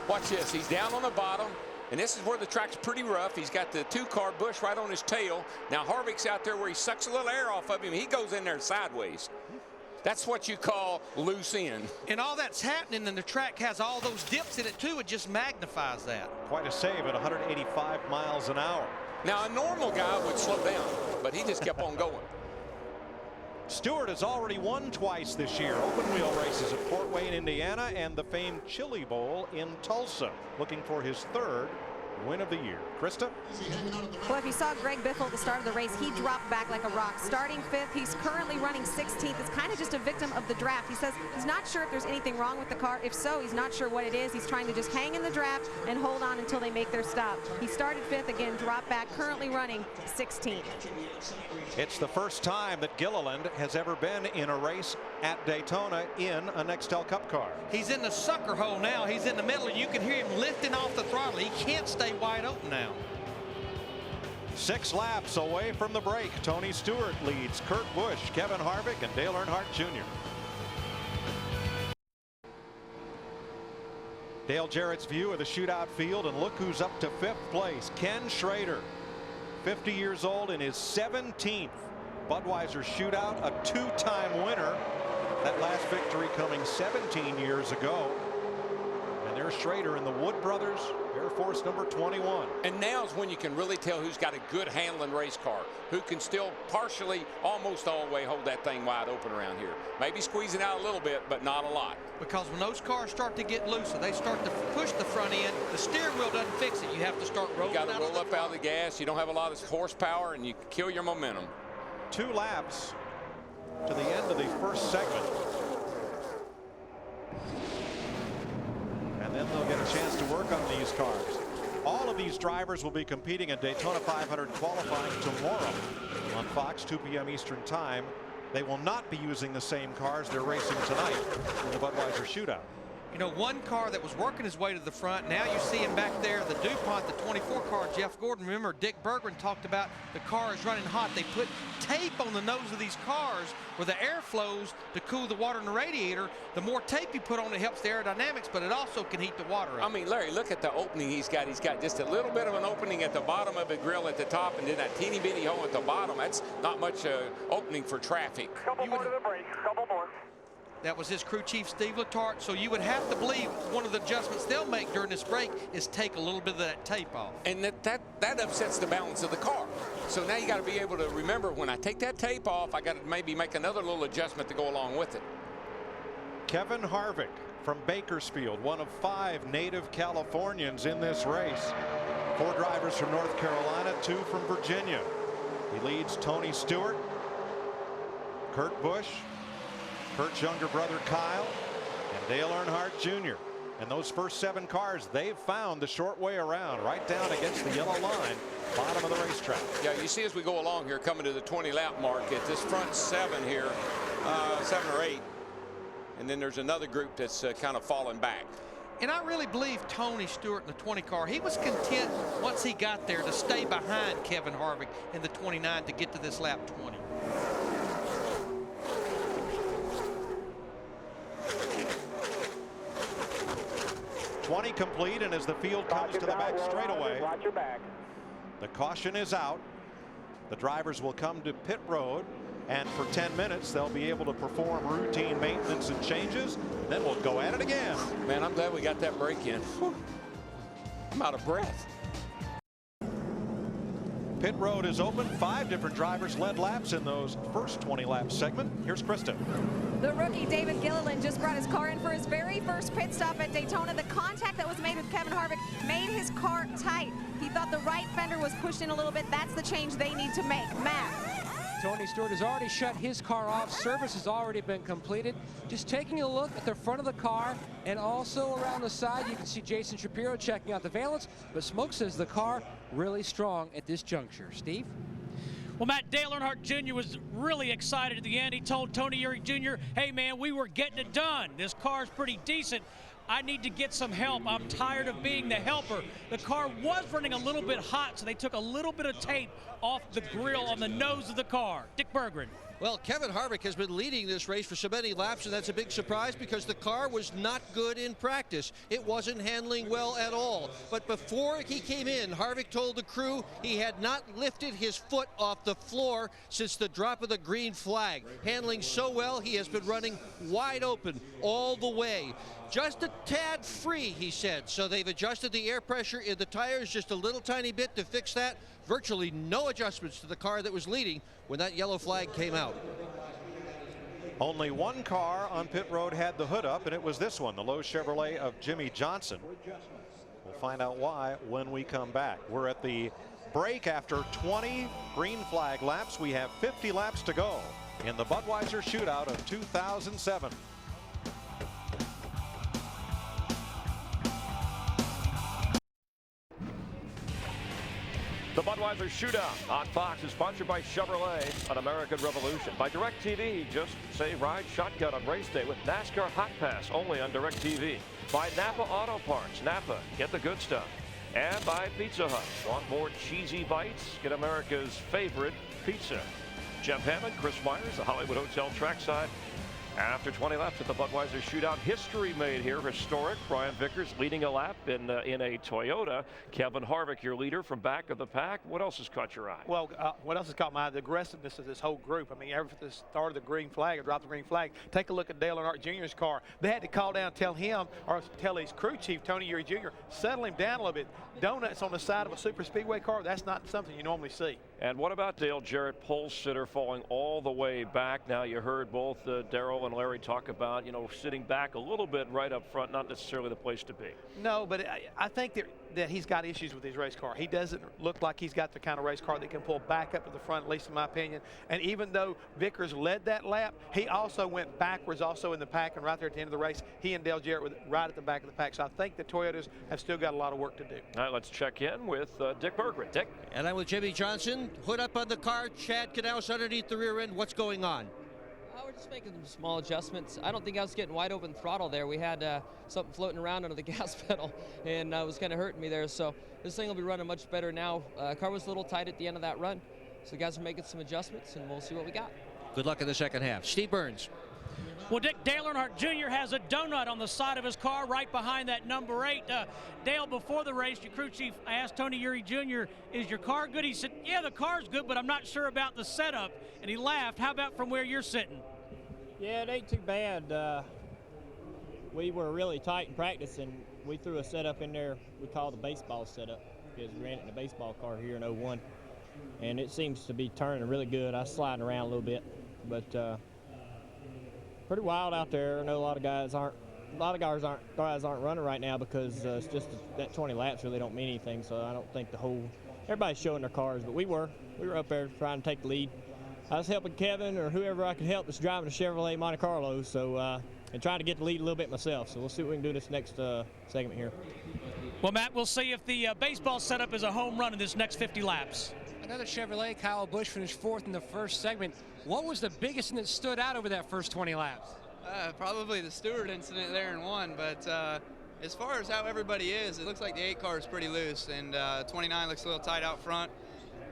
[SPEAKER 4] Watch this. He's down on the bottom. And this is where the track's pretty rough. He's got the 2-car Busch right on his tail. Now Harvick's out there where he sucks a little air off of him. He goes in there sideways. That's what you call loose in.
[SPEAKER 16] And all that's happening, and the track has all those dips in it too. It just magnifies that.
[SPEAKER 15] Quite a save at 185 miles an hour.
[SPEAKER 4] Now a normal guy would slow down, but he just kept on going.
[SPEAKER 15] Stewart has already won twice this year. Open wheel races at Fort Wayne, Indiana, and the famed Chili Bowl in Tulsa. Looking for his 3rd win of the year. Krista?
[SPEAKER 6] Well, if you saw Greg Biffle at the start of the race, he dropped back like a rock. Starting 5th, he's currently running 16th. It's kind of just a victim of the draft. He says he's not sure if there's anything wrong with the car. If so, he's not sure what it is. He's trying to just hang in the draft and hold on until they make their stop. He started 5th, again, dropped back, currently running 16th.
[SPEAKER 15] It's the first time that Gilliland has ever been in a race at Daytona in a Nextel Cup car.
[SPEAKER 16] He's in the sucker hole now. He's in the middle, and you can hear him lifting off the throttle. He can't stay wide open now.
[SPEAKER 15] 6 laps away from the break. Tony Stewart leads Kurt Busch, Kevin Harvick, and Dale Earnhardt Jr. Dale Jarrett's view of the shootout field, and look who's up to 5th place. Ken Schrader, 50 years old, in his 17th Budweiser Shootout, a 2-time winner. That last victory coming 17 years ago. And there's Schrader in the Wood Brothers Air Force number 21.
[SPEAKER 4] And now's when you can really tell who's got a good handling race car, who can still partially, almost all the way, hold that thing wide open around here. Maybe squeezing out a little bit, but not a lot.
[SPEAKER 16] Because when those cars start to get looser, they start to push the front end. The steering wheel doesn't fix it. You have to start rolling.
[SPEAKER 4] You got to roll up out of the gas. You don't have a lot of horsepower, and you kill your momentum.
[SPEAKER 15] 2 laps to the end of the first segment. And then they'll get a chance to work on these cars. All of these drivers will be competing in Daytona 500 qualifying tomorrow on Fox, 2 p.m. Eastern Time. They will not be using the same cars they're racing tonight in the Budweiser Shootout.
[SPEAKER 16] You know, one car that was working his way to the front, now you see him back there, the DuPont, the 24 car, Jeff Gordon. Remember, Dick Berggren talked about the car is running hot. They put tape on the nose of these cars where the air flows to cool the water in the radiator. The more tape you put on it helps the aerodynamics, but it also can heat the water up.
[SPEAKER 4] I mean, Larry, look at the opening he's got. He's got just a little bit of an opening at the bottom of the grill at the top, and then that teeny bitty hole at the bottom. That's not much opening for traffic.
[SPEAKER 19] Couple more to the break, couple more.
[SPEAKER 16] That was his crew chief, Steve Letarte. So you would have to believe one of the adjustments they'll make during this break is take a little bit of that tape off.
[SPEAKER 4] And that upsets the balance of the car. So now you got to be able to remember, when I take that tape off, I got to maybe make another little adjustment to go along with it.
[SPEAKER 15] Kevin Harvick from Bakersfield, one of 5 native Californians in this race. 4 drivers from North Carolina, 2 from Virginia. He leads Tony Stewart, Kurt Busch, Kurt's younger brother Kyle, and Dale Earnhardt Jr. And those first 7 cars, they've found the short way around, right down against the yellow line, bottom of the racetrack.
[SPEAKER 4] Yeah, you see as we go along here, coming to the 20 lap mark at this front 7 here, 7 or 8. and then there's another group that's kind of falling back.
[SPEAKER 17] And I really believe Tony Stewart in the 20 car, he was content once he got there to stay behind Kevin Harvick in the 29 to get to this lap 20.
[SPEAKER 15] .20 complete, and as the field comes to the back straightaway, the caution is out. The drivers will come to pit road, and for 10 minutes they'll be able to perform routine maintenance and changes. Then we'll go at it again.
[SPEAKER 4] Man, I'm glad we got that break in. Whew. I'm out of breath.
[SPEAKER 15] Pit road is open. 5 different drivers led laps in those first 20 lap segment. Here's Krista.
[SPEAKER 6] The rookie David Gilliland just brought his car in for his very first pit stop at Daytona. The contact that was made with Kevin Harvick made his car tight. He thought the right fender was pushed in a little bit. That's the change they need to make. Matt.
[SPEAKER 18] Tony Stewart has already shut his car off. Service has already been completed. Just taking a look at the front of the car and also around the side, you can see Jason Shapiro checking out the valence, but Smoke says the car really strong at this juncture. Steve?
[SPEAKER 8] Well, Matt, Dale Earnhardt Jr. was really excited at the end. He told Tony Eury Jr., hey, man, we were getting it done. This car's pretty decent. I need to get some help. I'm tired of being the helper. The car was running a little bit hot, so they took a little bit of tape off the grill on the nose of the car. Dick Berggren.
[SPEAKER 17] Well, Kevin Harvick has been leading this race for so many laps, and that's a big surprise because the car was not good in practice. It wasn't handling well at all. But before he came in, Harvick told the crew he had not lifted his foot off the floor since the drop of the green flag. Handling so well, he has been running wide open all the way. Just a tad free, he said. So they've adjusted the air pressure in the tires just a little tiny bit to fix that. Virtually no adjustments to the car that was leading when that yellow flag came out.
[SPEAKER 15] Only one car on pit road had the hood up, and it was this one, the Lowe's Chevrolet of Jimmy Johnson. We'll find out why when we come back. We're at the break after 20 green flag laps. We have 50 laps to go in the Budweiser Shootout of 2007.
[SPEAKER 1] The Budweiser Shootout on Fox is sponsored by Chevrolet, an American Revolution. By DirecTV, just say ride shotgun on race day with NASCAR Hot Pass only on DirecTV. By Napa Auto Parts. Napa, get the good stuff. And by Pizza Hut. Want more cheesy bites? Get America's favorite pizza. Jeff Hammond, Chris Myers, the Hollywood Hotel trackside. After 20 laps at the Budweiser Shootout, history made here, historic. Brian Vickers leading a lap in a Toyota. Kevin Harvick, your leader from back of the pack. What else has caught your eye?
[SPEAKER 5] Well, what else has caught my eye? The aggressiveness of this whole group. I mean, ever since the start of the green flag or dropped the green flag, take a look at Dale Earnhardt Jr.'s car. They had to call down and tell him, or tell his crew chief, Tony Eury Jr., settle him down a little bit. Donuts on the side of a super speedway car, that's not something you normally see.
[SPEAKER 1] And what about Dale Jarrett, pole sitter, falling all the way back? Now, you heard both Darrell and Larry talk about, sitting back a little bit right up front, not necessarily the place to be.
[SPEAKER 5] No, but I think that he's got issues with his race car. He doesn't look like he's got the kind of race car that can pull back up to the front, at least in my opinion. And even though Vickers led that lap, he also went backwards also in the pack, and right there at the end of the race, he and Dale Jarrett were right at the back of the pack. So I think the Toyotas have still got a lot of work to do.
[SPEAKER 1] All right, let's check in with Dick Berggren. Dick?
[SPEAKER 17] And I'm with Jimmy Johnson. Hood up on the car, Chad Knaus underneath the rear end. What's going on?
[SPEAKER 7] We're just making some small adjustments. I don't think I was getting wide open throttle there. We had something floating around under the gas pedal, and it was kind of hurting me there. So this thing will be running much better now. Car was a little tight at the end of that run, so the guys are making some adjustments, and we'll see what we got.
[SPEAKER 17] Good luck in the second half. Steve Burns.
[SPEAKER 8] Well, Dick, Dale Earnhardt Jr. has a donut on the side of his car right behind that number 8. Dale, before the race, your crew chief asked Tony Eury Jr., is your car good? He said, yeah, the car's good, but I'm not sure about the setup. And he laughed. How about from where you're sitting?
[SPEAKER 21] Yeah, it ain't too bad. We were really tight in practice, and we threw a setup in there we call the baseball setup because we ran it in a baseball car here in 01. And it seems to be turning really good. I was sliding around a little bit, but pretty wild out there. I know a lot of guys aren't running right now because it's just that 20 laps really don't mean anything. So I don't think everybody's showing their cars, but we were up there trying to take the lead. I was helping Kevin or whoever I could help that's driving a Chevrolet Monte Carlo, so and trying to get the lead a little bit myself. So we'll see what we can do this next segment here.
[SPEAKER 8] Well, Matt, we'll see if the baseball setup is a home run in this next 50 laps.
[SPEAKER 18] Another Chevrolet, Kyle Busch, finished 4th in the first segment. What was the biggest thing that stood out over that first 20 laps?
[SPEAKER 3] Probably the Stewart incident there in 1, but as far as how everybody is, it looks like the 8 car is pretty loose, and 29 looks a little tight out front.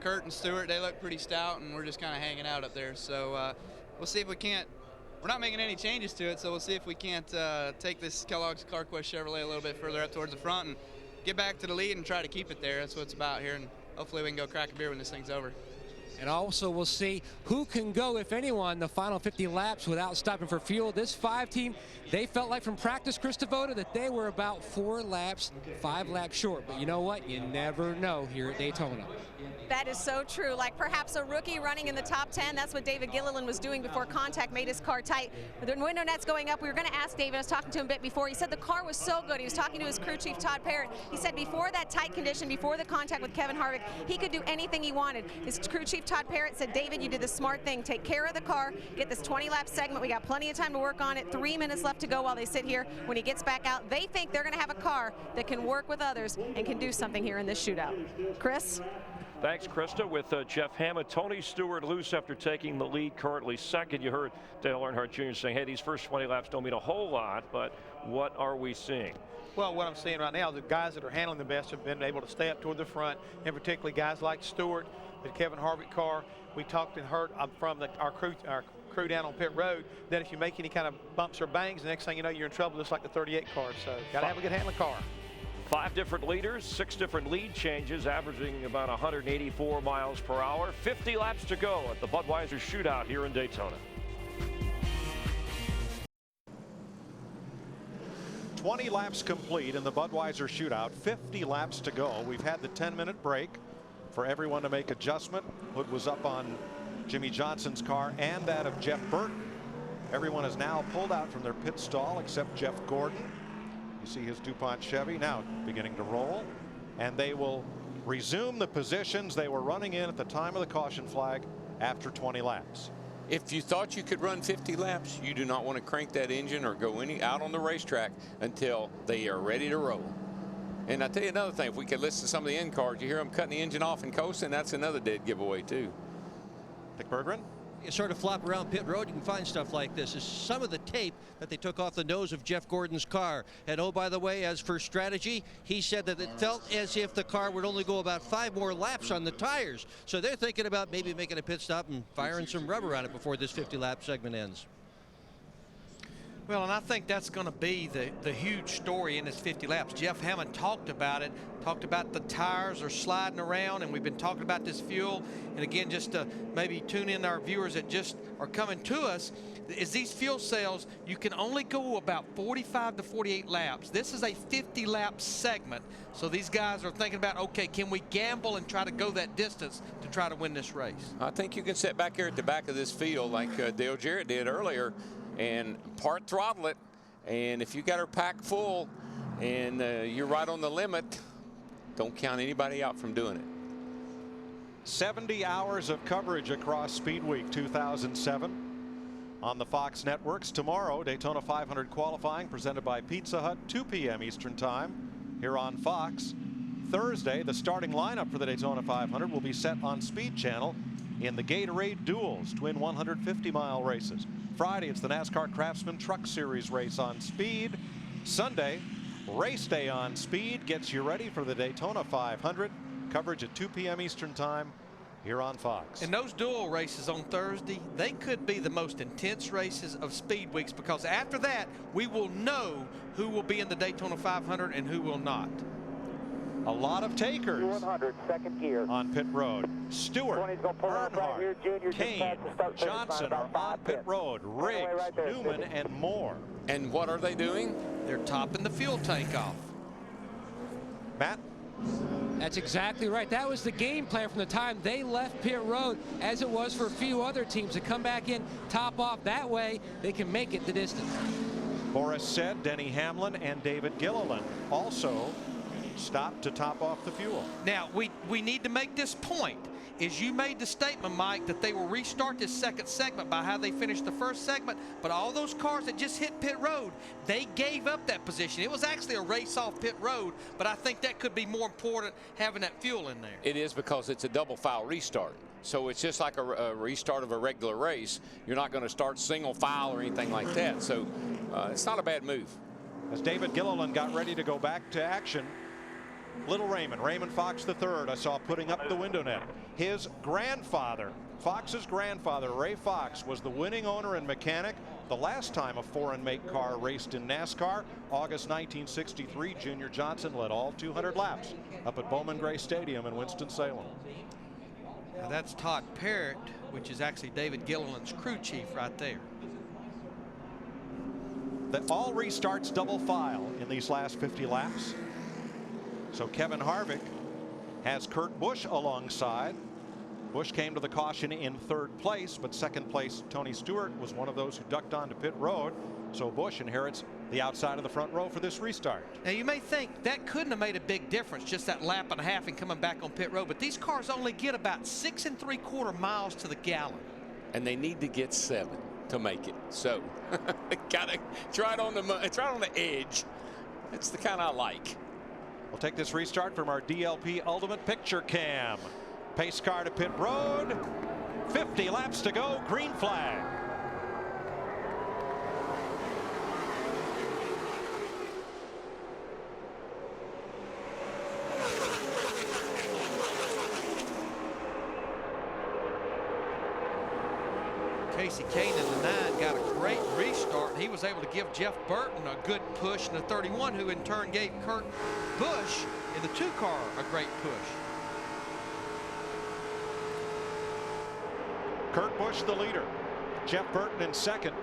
[SPEAKER 3] Kurt and Stewart, they look pretty stout, and we're just kind of hanging out up there. So we'll see if we can't. We're not making any changes to it, so we'll see if we can't take this Kellogg's CarQuest Chevrolet a little bit further up towards the front and get back to the lead and try to keep it there. That's what it's about here, and hopefully we can go crack a beer when this thing's over.
[SPEAKER 18] And also we'll see who can go, if anyone, the final 50 laps without stopping for fuel. This 5 team, they felt like from practice, Chris Devoto, that they were about 4 laps, 5 laps short. But you know what? You never know here at Daytona.
[SPEAKER 6] That is so true. Like perhaps a rookie running in the top 10. That's what David Gilliland was doing before contact made his car tight. With the window nets going up, we were going to ask David. I was talking to him a bit before. He said the car was so good. He was talking to his crew chief, Todd Parrott. He said before that tight condition, before the contact with Kevin Harvick, he could do anything he wanted. His crew chief, Todd Parrott, said, David, you did the smart thing. Take care of the car. Get this 20-lap segment. We got plenty of time to work on it. 3 minutes left to go while they sit here. When he gets back out, they think they're going to have a car that can work with others and can do something here in this shootout. Chris?
[SPEAKER 1] Thanks, Krista. With Jeff Hammond, Tony Stewart loose after taking the lead, currently second. You heard Dale Earnhardt Jr. saying, hey, these first 20 laps don't mean a whole lot, but what are we seeing?
[SPEAKER 5] Well, what I'm seeing right now, the guys that are handling the best have been able to stay up toward the front, and particularly guys like Stewart, the Kevin Harvick car. We talked and heard from our crew down on pit road that if you make any kind of bumps or bangs, the next thing you know, you're in trouble, just like the 38 car. So got to have a good handling car.
[SPEAKER 1] 5 different leaders, 6 different lead changes, averaging about 184 miles per hour. 50 laps to go at the Budweiser Shootout here in Daytona.
[SPEAKER 15] 20 laps complete in the Budweiser Shootout, 50 laps to go. We've had the 10-minute break for everyone to make adjustment. Hood was up on Jimmy Johnson's car and that of Jeff Burton. Everyone is now pulled out from their pit stall except Jeff Gordon. You see his DuPont Chevy now beginning to roll, and they will resume the positions they were running in at the time of the caution flag after 20 laps.
[SPEAKER 4] If you thought you could run 50 laps, you do not want to crank that engine or go out on the racetrack until they are ready to roll. And I tell you another thing, if we could listen to some of the end cars, you hear them cutting the engine off and coasting, that's another dead giveaway too.
[SPEAKER 15] Dick Berggren?
[SPEAKER 17] You sort of flop around pit road, you can find stuff like this. This is some of the tape that they took off the nose of Jeff Gordon's car. And oh, by the way, as for strategy, he said that it felt as if the car would only go about 5 more laps on the tires. So they're thinking about maybe making a pit stop and firing some rubber on it before this 50-lap segment ends.
[SPEAKER 16] Well, and I think that's going to be the huge story in this 50 laps. Jeff Hammond talked about it, talked about the tires are sliding around, and we've been talking about this fuel. And again, just to maybe tune in our viewers that just are coming to us, is these fuel cells, you can only go about 45 to 48 laps. This is a 50-lap segment. So these guys are thinking about, okay, can we gamble and try to go that distance to try to win this race?
[SPEAKER 4] I think you can sit back here at the back of this field like Dale Jarrett did earlier and part throttle it, and if you got her packed full and you're right on the limit, don't count anybody out from doing it.
[SPEAKER 15] 70 hours of coverage across Speed Week 2007 on the Fox networks. Tomorrow, Daytona 500 qualifying presented by Pizza Hut, 2 p.m. Eastern Time here on Fox. Thursday, the starting lineup for the Daytona 500 will be set on Speed Channel in the Gatorade Duels, twin 150-mile races. Friday, it's the NASCAR Craftsman Truck Series race on Speed. Sunday, race day on Speed gets you ready for the Daytona 500. Coverage at 2 p.m. Eastern Time here on Fox.
[SPEAKER 16] And those dual races on Thursday, they could be the most intense races of Speed Weeks, because after that, we will know who will be in the Daytona 500 and who will not.
[SPEAKER 15] A lot of takers
[SPEAKER 20] 100, second gear.
[SPEAKER 15] On pit road. Stewart, Earnhardt, Kane, Johnson are on pit road. Riggs, Newman, and more.
[SPEAKER 4] And what are they doing?
[SPEAKER 16] They're topping the fuel tank off.
[SPEAKER 15] Matt?
[SPEAKER 18] That's exactly right. That was the game plan from the time they left pit road, as it was for a few other teams to come back in, top off. That way they can make it the distance.
[SPEAKER 15] Boris said Denny Hamlin and David Gilliland also stopped to top off the fuel.
[SPEAKER 16] Now, we need to make this point. Is you made the statement, Mike, that they will restart this second segment by how they finished the first segment, but all those cars that just hit pit road, they gave up that position. It was actually a race off pit road, but I think that could be more important having that fuel in there.
[SPEAKER 4] It is, because it's a double file restart. So it's just like a restart of a regular race. You're not going to start single file or anything like that. So it's not a bad move.
[SPEAKER 15] As David Gilliland got ready to go back to action, little Raymond Fox III, I saw putting up the window net. His grandfather, Fox's grandfather, Ray Fox, was the winning owner and mechanic the last time a foreign make car raced in NASCAR. August 1963, Junior Johnson led all 200 laps up at Bowman Gray Stadium in Winston-Salem.
[SPEAKER 17] Now that's Todd Parrott, which is actually David Gilliland's crew chief right there.
[SPEAKER 15] All restarts double file in these last 50 laps. So Kevin Harvick has Kurt Busch alongside. Busch came to the caution in third place, but second place Tony Stewart was one of those who ducked onto pit road. So Busch inherits the outside of the front row for this restart.
[SPEAKER 17] Now you may think that couldn't have made a big difference, just that lap and a half and coming back on pit road, but these cars only get about 6 3/4 miles to the gallon.
[SPEAKER 4] And they need to get 7 to make it. So it's right on the edge. It's the kind I like.
[SPEAKER 15] We'll take this restart from our DLP Ultimate Picture Cam. Pace car to pit road. 50 laps to go. Green flag.
[SPEAKER 17] Casey Kane in the 9 got a great restart. He was able to give Jeff Burton a good push in the 31, who in turn gave Kurt Busch in the 2 car a great push.
[SPEAKER 15] Kurt Busch the leader. Jeff Burton in second.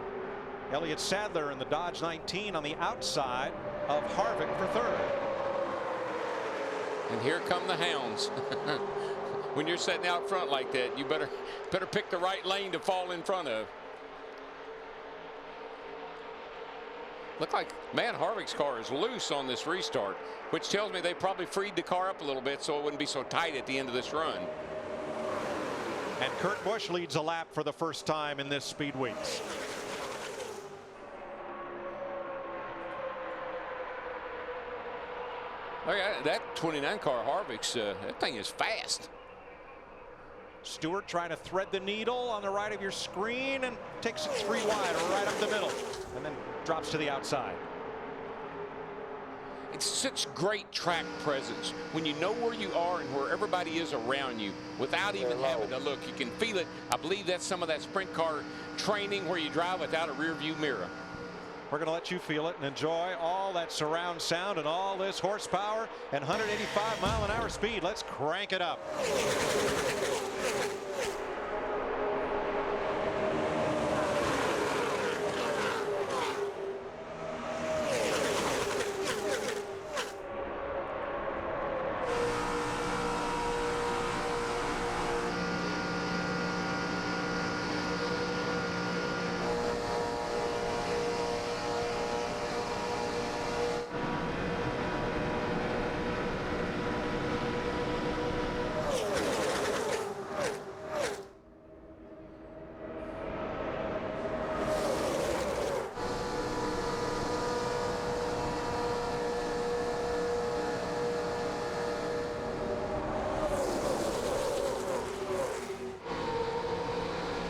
[SPEAKER 15] Elliott Sadler in the Dodge 19 on the outside of Harvick for third.
[SPEAKER 4] And here come the hounds. When you're sitting out front like that, you better pick the right lane to fall in front of. Look like, man, Harvick's car is loose on this restart, which tells me they probably freed the car up a little bit so it wouldn't be so tight at the end of this run.
[SPEAKER 15] And Kurt Busch leads a lap for the first time in this Speed Weeks.
[SPEAKER 4] Look at that 29 car Harvick's, that thing is fast.
[SPEAKER 15] Stewart trying to thread the needle on the right of your screen and takes it 3 wide or right up the middle and then drops to the outside.
[SPEAKER 4] It's such great track presence when you know where you are and where everybody is around you without even having to look. You can feel it. I believe that's some of that sprint car training where you drive without a rear view mirror.
[SPEAKER 15] We're going to let you feel it and enjoy all that surround sound and all this horsepower and 185-mile-an-hour speed. Let's crank it up.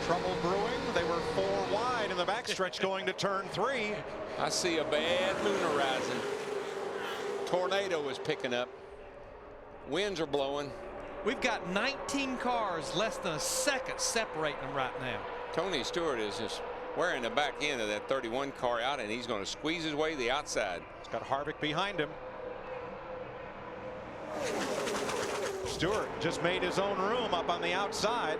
[SPEAKER 15] Trouble brewing. They were 4 wide in the backstretch going to turn 3.
[SPEAKER 4] I see a bad moon horizon. Tornado is picking up. Winds are blowing.
[SPEAKER 17] We've got 19 cars less than a second separating them right now.
[SPEAKER 4] Tony Stewart is just wearing the back end of that 31 car out, and he's going to squeeze his way to the outside.
[SPEAKER 15] He's got Harvick behind him. Stewart just made his own room up on the outside,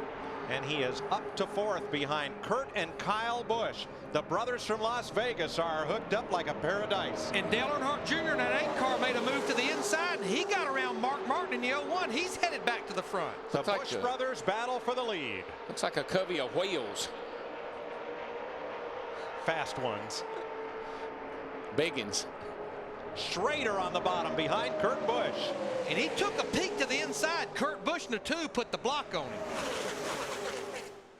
[SPEAKER 15] and he is up to 4th behind Kurt and Kyle Busch. The brothers from Las Vegas are hooked up like a pair of dice.
[SPEAKER 17] And Dale Earnhardt Jr. in that 8 car made a move to the inside, and he got around Mark Martin in the 01. He's headed back to the front.
[SPEAKER 15] The Busch brothers battle for the lead.
[SPEAKER 4] Looks like a covey of whales.
[SPEAKER 15] Fast ones.
[SPEAKER 4] Biggins.
[SPEAKER 15] Schrader on the bottom behind Kurt Busch.
[SPEAKER 17] And he took a peek to the inside. Kurt Busch in the 2 put the block on him.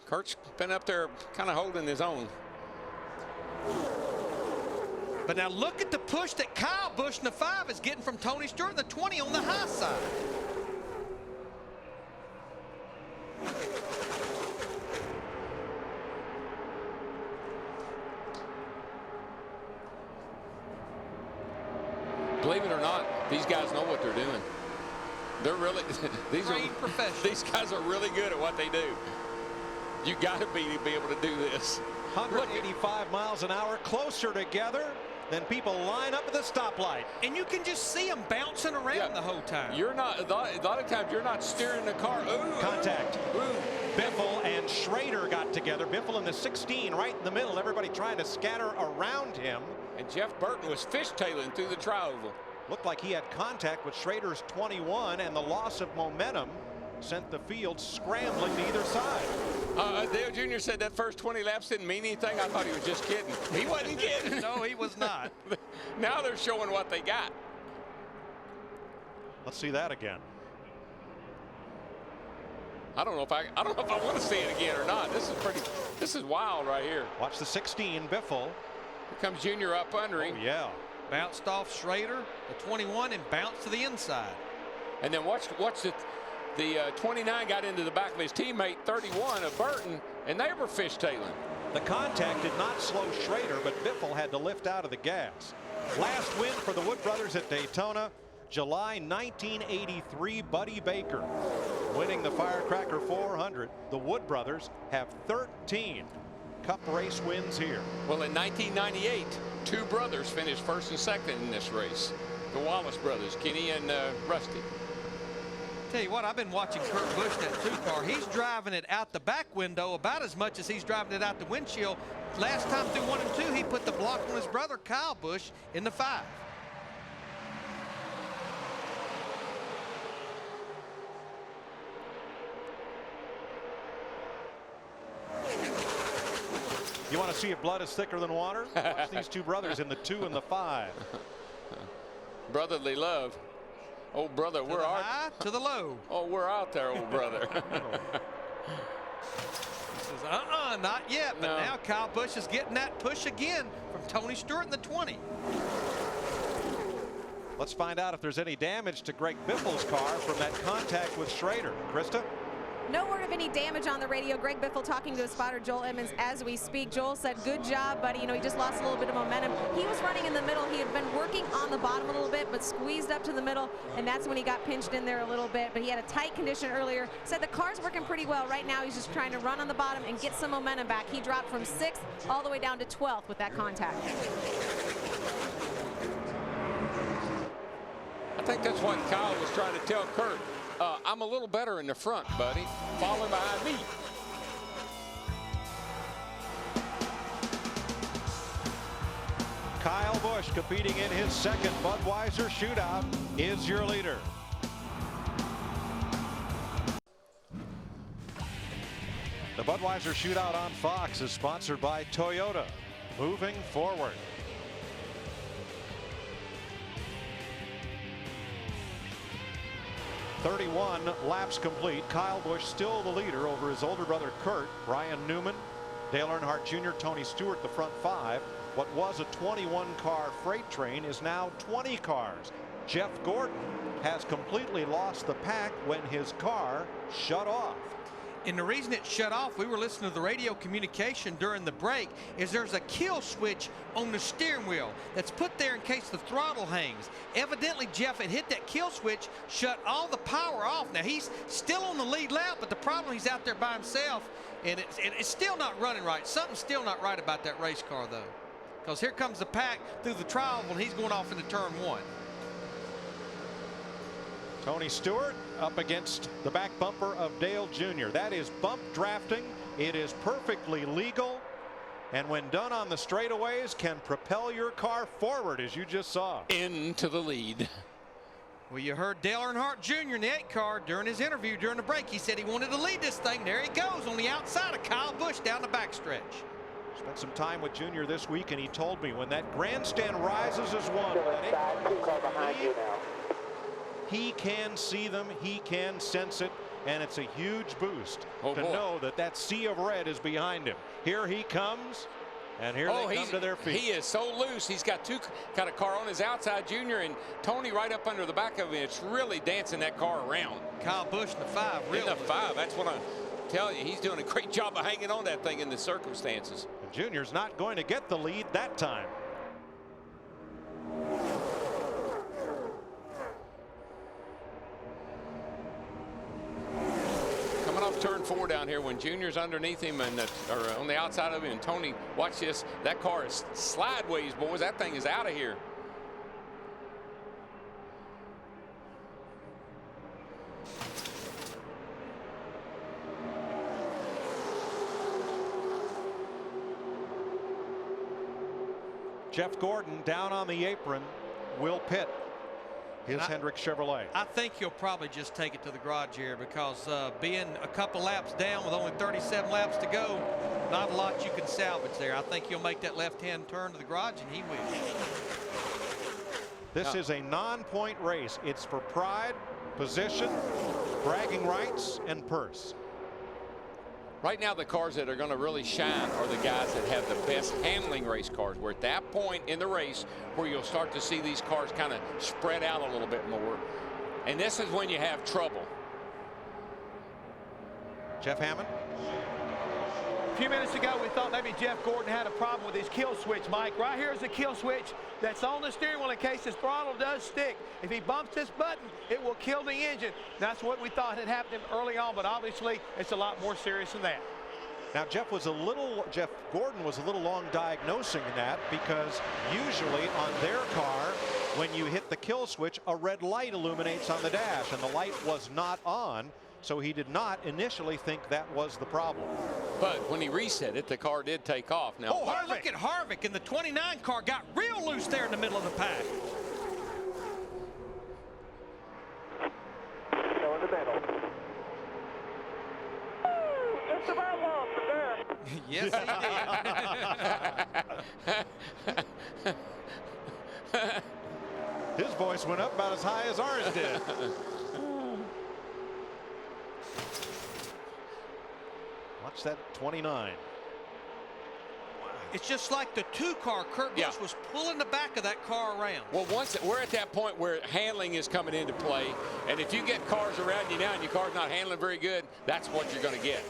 [SPEAKER 4] Kurt's been up there kind of holding his own.
[SPEAKER 17] But now look at the push that Kyle Busch in the 5 is getting from Tony Stewart in the 20 on the high side.
[SPEAKER 4] Believe it or not, these guys know what they're doing. They're really, these guys are really good at what they do. You got to be able to do this.
[SPEAKER 15] 185 miles an hour, closer together than people line up at the stoplight.
[SPEAKER 16] And you can just see them bouncing around the whole time.
[SPEAKER 4] You're not, a lot of times you're not steering the car. Ooh,
[SPEAKER 15] contact.
[SPEAKER 4] Ooh.
[SPEAKER 15] Biffle and Schrader got together. Biffle in the 16 right in the middle. Everybody trying to scatter around him.
[SPEAKER 4] And Jeff Burton was fishtailing through the tri-oval.
[SPEAKER 15] Looked like he had contact with Schrader's 21, and the loss of momentum sent the field scrambling to either side.
[SPEAKER 4] Dale Jr. said that first 20 laps didn't mean anything. I thought he was just kidding. He wasn't kidding.
[SPEAKER 16] No, he was not.
[SPEAKER 4] Now they're showing what they got.
[SPEAKER 15] Let's see that again.
[SPEAKER 4] I don't know if I want to see it again or not. This is wild right here.
[SPEAKER 15] Watch the 16, Biffle.
[SPEAKER 4] Here comes Junior up under him.
[SPEAKER 15] Oh, yeah.
[SPEAKER 16] Bounced off Schrader, the 21, and bounced to the inside.
[SPEAKER 4] And then watch the 29 got into the back of his teammate 31 of Burton, and they were fishtailing.
[SPEAKER 15] The contact did not slow Schrader, but Biffle had to lift out of the gas. Last win for the Wood brothers at Daytona, July 1983, Buddy Baker winning the Firecracker 400. The Wood brothers have 13 Cup race wins here.
[SPEAKER 4] Well, in 1998, two brothers finished first and second in this race. The Wallace brothers, Kenny and Rusty.
[SPEAKER 16] Tell you what, I've been watching Kurt Busch, that 2 car. He's driving it out the back window about as much as he's driving it out the windshield. Last time through 1 and 2, he put the block on his brother Kyle Busch in the 5.
[SPEAKER 15] You want to see if blood is thicker than water? Watch these two brothers in the 2 and the 5.
[SPEAKER 4] Brotherly love. Oh, brother, we're out.
[SPEAKER 16] High to the low.
[SPEAKER 4] Oh, we're out there, old brother.
[SPEAKER 16] Says, not yet. But now Kyle Busch is getting that push again from Tony Stewart in the 20.
[SPEAKER 15] Let's find out if there's any damage to Greg Biffle's car from that contact with Schrader. Krista?
[SPEAKER 6] No word of any damage on the radio. Greg Biffle talking to his spotter Joel Emmons as we speak. Joel said, good job, buddy. You know, he just lost a little bit of momentum. He was running in the middle. He had been working on the bottom a little bit, but squeezed up to the middle, and that's when he got pinched in there a little bit. But he had a tight condition earlier. Said the car's working pretty well. Right now, he's just trying to run on the bottom and get some momentum back. He dropped from 6th all the way down to 12th with that contact.
[SPEAKER 4] I think that's what Kyle was trying to tell Kurt. I'm a little better in the front, buddy. Follow behind me.
[SPEAKER 15] Kyle Busch, competing in his second Budweiser Shootout, is your leader. The Budweiser Shootout on Fox is sponsored by Toyota. Moving forward. "31 laps complete. Kyle Busch still the leader over his older brother Kurt, Brian Newman, Dale Earnhardt Jr., Tony Stewart, the front 5. What was a 21-car freight train is now 20 cars. Jeff Gordon has completely lost the pack when his car shut off.
[SPEAKER 16] And the reason it shut off, we were listening to the radio communication during the break, is there's a kill switch on the steering wheel that's put there in case the throttle hangs. Evidently, Jeff had hit that kill switch, shut all the power off. Now, he's still on the lead lap, but the problem, he's out there by himself, and it's still not running right. Something's still not right about that race car, though, because here comes the pack through the trial when he's going off into turn 1.
[SPEAKER 15] Tony Stewart up against the back bumper of Dale Jr. That is bump drafting. It is perfectly legal, and when done on the straightaways, can propel your car forward, as you just saw.
[SPEAKER 4] Into the lead.
[SPEAKER 16] Well, you heard Dale Earnhardt Jr. in the 8 car during his interview during the break. He said he wanted to lead this thing. There he goes on the outside of Kyle Busch down the backstretch.
[SPEAKER 15] Spent some time with Junior this week, and he told me when that grandstand rises as one, he can see them, he can sense it, and it's a huge boost to know that that sea of red is behind him. Here he comes, and here they come to their feet.
[SPEAKER 4] He is so loose. He's got got a car on his outside, Junior, and Tony right up under the back of him. It's really dancing that car around.
[SPEAKER 16] Kyle Busch in the 5, really.
[SPEAKER 4] In the 5, that's what I'm telling you. He's doing a great job of hanging on that thing in the circumstances.
[SPEAKER 15] And Junior's not going to get the lead that time.
[SPEAKER 4] turn 4 down here when Junior's underneath him and or on the outside of him, and Tony, watch this. That car is sideways, boys. That thing is out of here.
[SPEAKER 15] Jeff Gordon down on the apron will pit his Hendrick Chevrolet.
[SPEAKER 17] I think he'll probably just take it to the garage here because being a couple laps down with only 37 laps to go, not a lot you can salvage there. I think he'll make that left-hand turn to the garage, and he will.
[SPEAKER 15] This is a non-point race. It's for pride, position, bragging rights, and purse.
[SPEAKER 4] Right now, the cars that are going to really shine are the guys that have the best handling race cars. We're at that point in the race where you'll start to see these cars kind of spread out a little bit more. And this is when you have trouble.
[SPEAKER 15] Jeff Hammond.
[SPEAKER 5] A few minutes ago, we thought maybe Jeff Gordon had a problem with his kill switch, Mike. Right here is the kill switch that's on the steering wheel in case his throttle does stick. If he bumps this button, it will kill the engine. That's what we thought had happened early on, but obviously it's a lot more serious than that.
[SPEAKER 15] Now, Jeff Gordon was a little long diagnosing that because usually on their car, when you hit the kill switch, a red light illuminates on the dash, and the light was not on. So he did not initially think that was the problem.
[SPEAKER 4] But when he reset it, the car did take off. Now,
[SPEAKER 17] Look at Harvick, and the 29 car got real loose there in the middle of the pack.
[SPEAKER 20] Go in the middle. Just about lost it there.
[SPEAKER 17] Yes, he did.
[SPEAKER 15] His voice went up about as high as ours did. Watch that 29.
[SPEAKER 17] It's just like the 2-car. Kurt Busch was pulling the back of that car around.
[SPEAKER 4] Well, once we're at that point where handling is coming into play, and if you get cars around you now and your car's not handling very good, that's what you're going to get.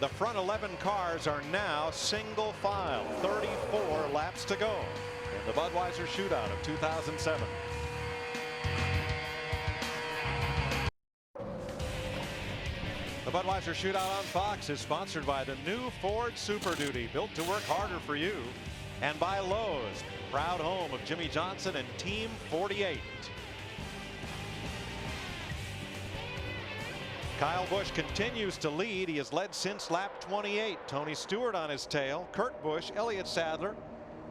[SPEAKER 15] The front 11 cars are now single file. 34 laps to go in the Budweiser Shootout of 2007. The Budweiser Shootout on Fox is sponsored by the new Ford Super Duty, built to work harder for you, and by Lowe's, proud home of Jimmy Johnson and Team 48. Kyle Busch continues to lead. He has led since lap 28. Tony Stewart on his tail. Kurt Busch, Elliott Sadler,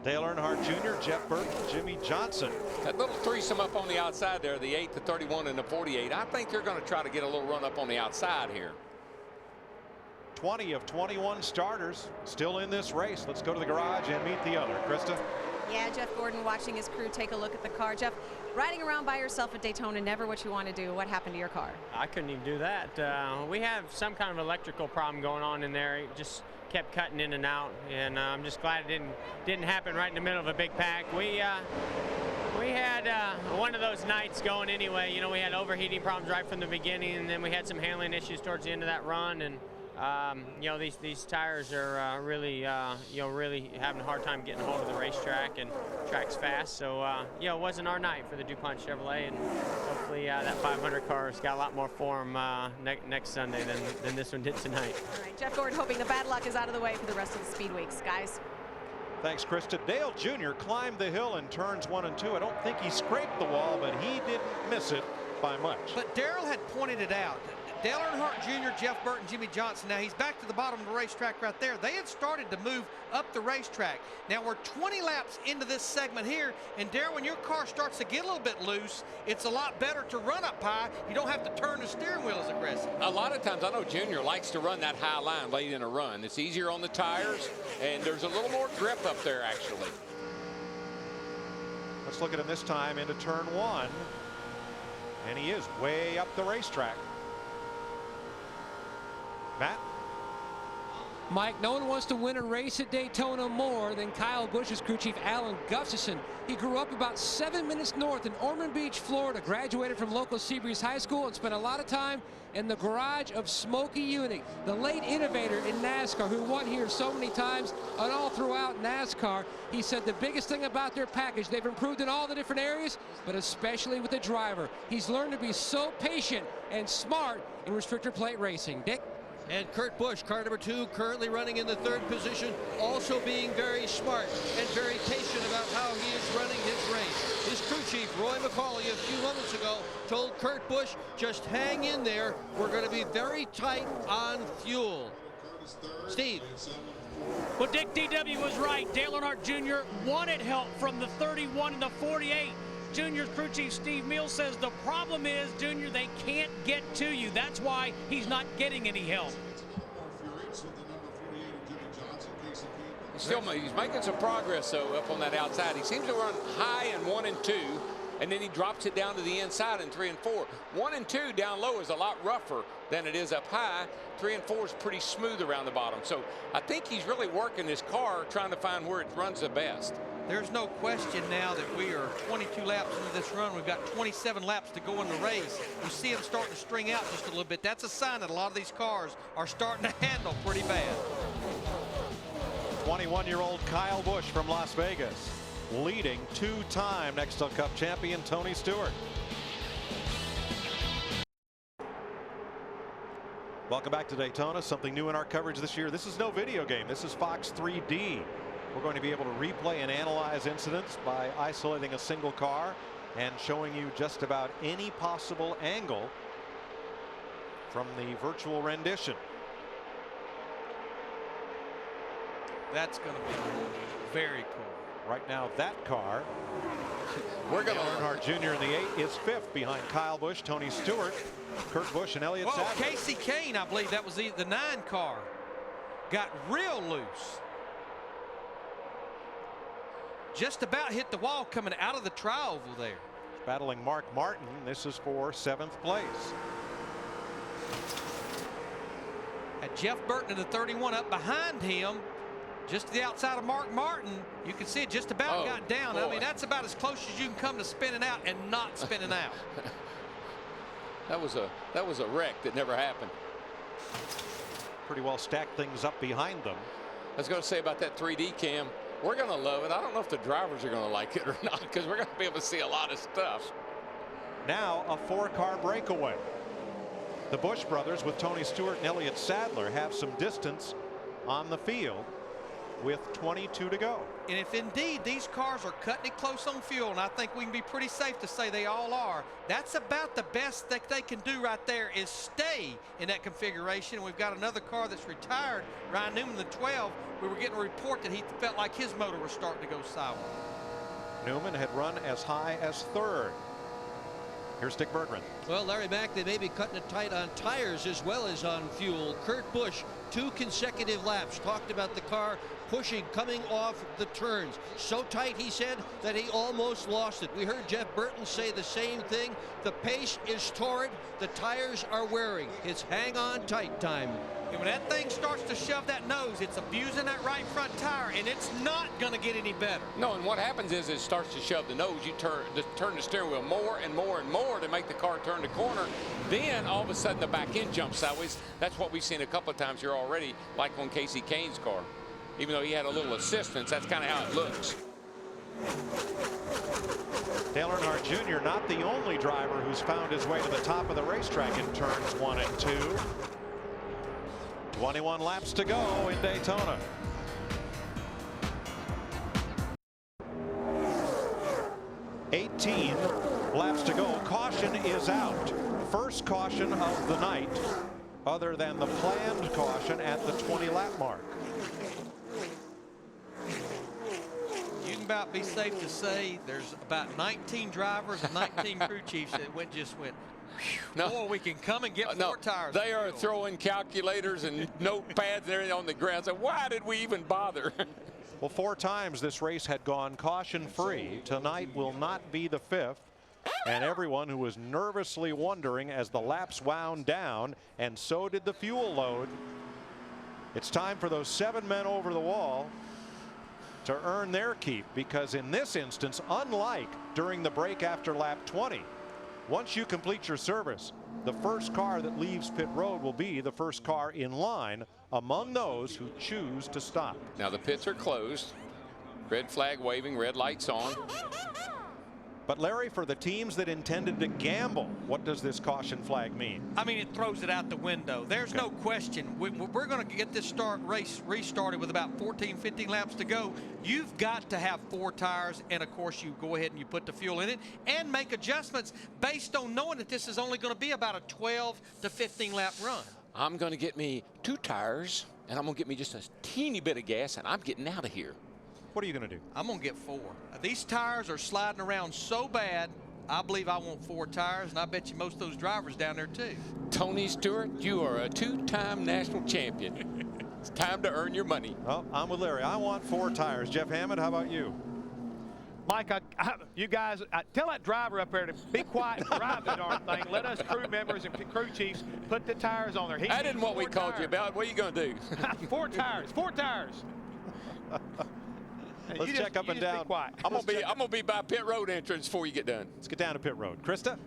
[SPEAKER 15] Dale Earnhardt Jr., Jeff Burton, Jimmy Johnson.
[SPEAKER 4] That little threesome up on the outside there, the 8, the 31, and the 48. I think they're going to try to get a little run up on the outside here.
[SPEAKER 15] 20 of 21 starters still in this race. Let's go to the garage and meet the other. Krista?
[SPEAKER 6] Yeah, Jeff Gordon watching his crew take a look at the car. Jeff, riding around by yourself at Daytona, never what you want to do. What happened to your car?
[SPEAKER 2] I couldn't even do that. We have some kind of electrical problem going on in there. It just kept cutting in and out, and I'm just glad it didn't happen right in the middle of a big pack. We had one of those nights going anyway. You know, we had overheating problems right from the beginning, and then we had some handling issues towards the end of that run, and you know, these tires are really you know, really having a hard time getting hold of the racetrack, and track's fast. So you know, it wasn't our night for the DuPont Chevrolet, and hopefully that 500 car's got a lot more form next Sunday than this one did tonight.
[SPEAKER 6] All right, Jeff Gordon hoping the bad luck is out of the way for the rest of the speed weeks, guys.
[SPEAKER 15] Thanks, Krista. Dale Jr. climbed the hill in turns 1 and 2. I don't think he scraped the wall, but he didn't miss it by much.
[SPEAKER 17] But Darrell had pointed it out. Dale Earnhardt Jr., Jeff Burton, Jimmy Johnson. Now he's back to the bottom of the racetrack right there. They had started to move up the racetrack. Now we're 20 laps into this segment here, and Darrell, when your car starts to get a little bit loose, it's a lot better to run up high. You don't have to turn the steering wheel as aggressive.
[SPEAKER 4] A lot of times, I know Junior likes to run that high line late in a run. It's easier on the tires, and there's a little more grip up there, actually.
[SPEAKER 15] Let's look at him this time into turn 1, and he is way up the racetrack. Matt?
[SPEAKER 18] Mike, no one wants to win a race at Daytona more than Kyle Busch's crew chief Alan Gustafson. He grew up about 7 minutes north in Ormond Beach, Florida, graduated from local Seabreeze High School, and spent a lot of time in the garage of Smokey Yunick, the late innovator in NASCAR, who won here so many times and all throughout NASCAR. He said the biggest thing about their package, they've improved in all the different areas, but especially with the driver. He's learned to be so patient and smart in restrictor plate racing. Dick?
[SPEAKER 17] And Kurt Busch, car number 2, currently running in the 3rd position, also being very smart and very patient about how he is running his race. His crew chief, Roy McCauley, a few moments ago told Kurt Busch, just hang in there. We're going to be very tight on fuel. Steve.
[SPEAKER 8] Well, Dick, DW was right. Dale Earnhardt Jr. wanted help from the 31 and the 48. Junior's crew chief Steve Mills says the problem is, Junior, they can't get to you. That's why he's not getting any help.
[SPEAKER 4] He's making some progress, though, up on that outside. He seems to run high in 1 and 2, and then he drops it down to the inside in 3 and 4. 1 and 2 down low is a lot rougher than it is up high. 3 and 4 is pretty smooth around the bottom. So I think he's really working this car, trying to find where it runs the best.
[SPEAKER 16] There's no question now that we are 22 laps into this run. We've got 27 laps to go in the race. You see them starting to string out just a little bit. That's a sign that a lot of these cars are starting to handle pretty bad.
[SPEAKER 15] 21-year-old Kyle Busch from Las Vegas, leading 2-time Nextel Cup champion Tony Stewart. Welcome back to Daytona. Something new in our coverage this year. This is no video game. This is Fox 3D. We're going to be able to replay and analyze incidents by isolating a single car and showing you just about any possible angle from the virtual rendition.
[SPEAKER 16] That's going to be very cool.
[SPEAKER 15] Right now, that car, we're going to Earnhardt Jr. in the 8 is 5th behind Kyle Busch, Tony Stewart, Kurt Busch, and Elliott Sadler.
[SPEAKER 16] Casey Kane, I believe that was the 9 car, got real loose. Just about hit the wall coming out of the tri-oval there.
[SPEAKER 15] Battling Mark Martin. This is for 7th place.
[SPEAKER 16] Had Jeff Burton in the 31 up behind him, just to the outside of Mark Martin. You can see it just about got down. Boy. I mean, that's about as close as you can come to spinning out and not spinning out.
[SPEAKER 4] That was a wreck that never happened.
[SPEAKER 15] Pretty well stacked things up behind them.
[SPEAKER 4] I was going to say about that 3D cam. We're going to love it. I don't know if the drivers are going to like it or not, because we're going to be able to see a lot of stuff.
[SPEAKER 15] Now a 4-car breakaway. The Busch brothers with Tony Stewart and Elliott Sadler have some distance on the field with 22 to go.
[SPEAKER 16] And if indeed these cars are cutting it close on fuel, and I think we can be pretty safe to say they all are, that's about the best that they can do right there is stay in that configuration. And we've got another car that's retired, Ryan Newman, the 12. We were getting a report that he felt like his motor was starting to go sour.
[SPEAKER 15] Newman had run as high as 3rd. Here's Dick Berggren.
[SPEAKER 17] Well, Larry Mack, they may be cutting it tight on tires as well as on fuel. Kurt Busch, 2 consecutive laps, talked about the car pushing, coming off the turns. So tight, he said, that he almost lost it. We heard Jeff Burton say the same thing. The pace is torrid. The tires are wearing. It's hang on tight time.
[SPEAKER 16] And when that thing starts to shove that nose, it's abusing that right front tire, and it's not going to get any better.
[SPEAKER 4] No, and what happens is it starts to shove the nose. You turn the steering wheel more and more and more to make the car turn the corner. Then all of a sudden the back end jumps sideways. That's what we've seen a couple of times here already, like on Casey Kane's car. Even though he had a little assistance, that's kind of how it looks.
[SPEAKER 15] Dale Earnhardt Jr. not the only driver who's found his way to the top of the racetrack in turns 1 and 2. 21 laps to go in Daytona. $18 laps to go. Caution is out. First caution of the night, other than the planned caution at the 20-lap mark.
[SPEAKER 16] You can about be safe to say there's about 19 drivers and 19 crew chiefs that just went. No, boy, we can come and get 4 tires.
[SPEAKER 4] They are throwing calculators and notepads and everything on the ground. So why did we even bother?
[SPEAKER 15] Well, 4 times this race had gone caution-free. Tonight will not be the 5th. And everyone who was nervously wondering as the laps wound down, and so did the fuel load. It's time for those 7 men over the wall to earn their keep, because in this instance, unlike during the break after lap 20, once you complete your service, the first car that leaves pit road will be the first car in line among those who choose to stop.
[SPEAKER 4] Now the pits are closed. Red flag waving, red lights on.
[SPEAKER 15] But Larry, for the teams that intended to gamble, what does this caution flag mean?
[SPEAKER 16] I mean, it throws it out the window. There's no question. We're going to get this race restarted with about 14, 15 laps to go. You've got to have 4 tires, and of course you go ahead and you put the fuel in it and make adjustments based on knowing that this is only going to be about a 12 to 15 lap run.
[SPEAKER 4] I'm going to get me 2 tires, and I'm going to get me just a teeny bit of gas, and I'm getting out of here.
[SPEAKER 15] What are you going to do?
[SPEAKER 16] I'm going to get 4. These tires are sliding around so bad, I believe I want 4 tires, and I bet you most of those drivers down there too.
[SPEAKER 4] Tony Stewart, you are a 2-time national champion. It's time to earn your money.
[SPEAKER 15] Well, I'm with Larry. I want 4 tires. Jeff Hammond, how about you?
[SPEAKER 5] Mike, you guys, tell that driver up there to be quiet and drive the darn thing. Let us crew members and crew chiefs put the tires on there.
[SPEAKER 4] That isn't what we called you about. What are you going to do?
[SPEAKER 5] 4 tires. 4 tires.
[SPEAKER 15] Let's check up and down.
[SPEAKER 4] I'm gonna be by pit road entrance before you get done.
[SPEAKER 15] Let's get down to pit road. Krista?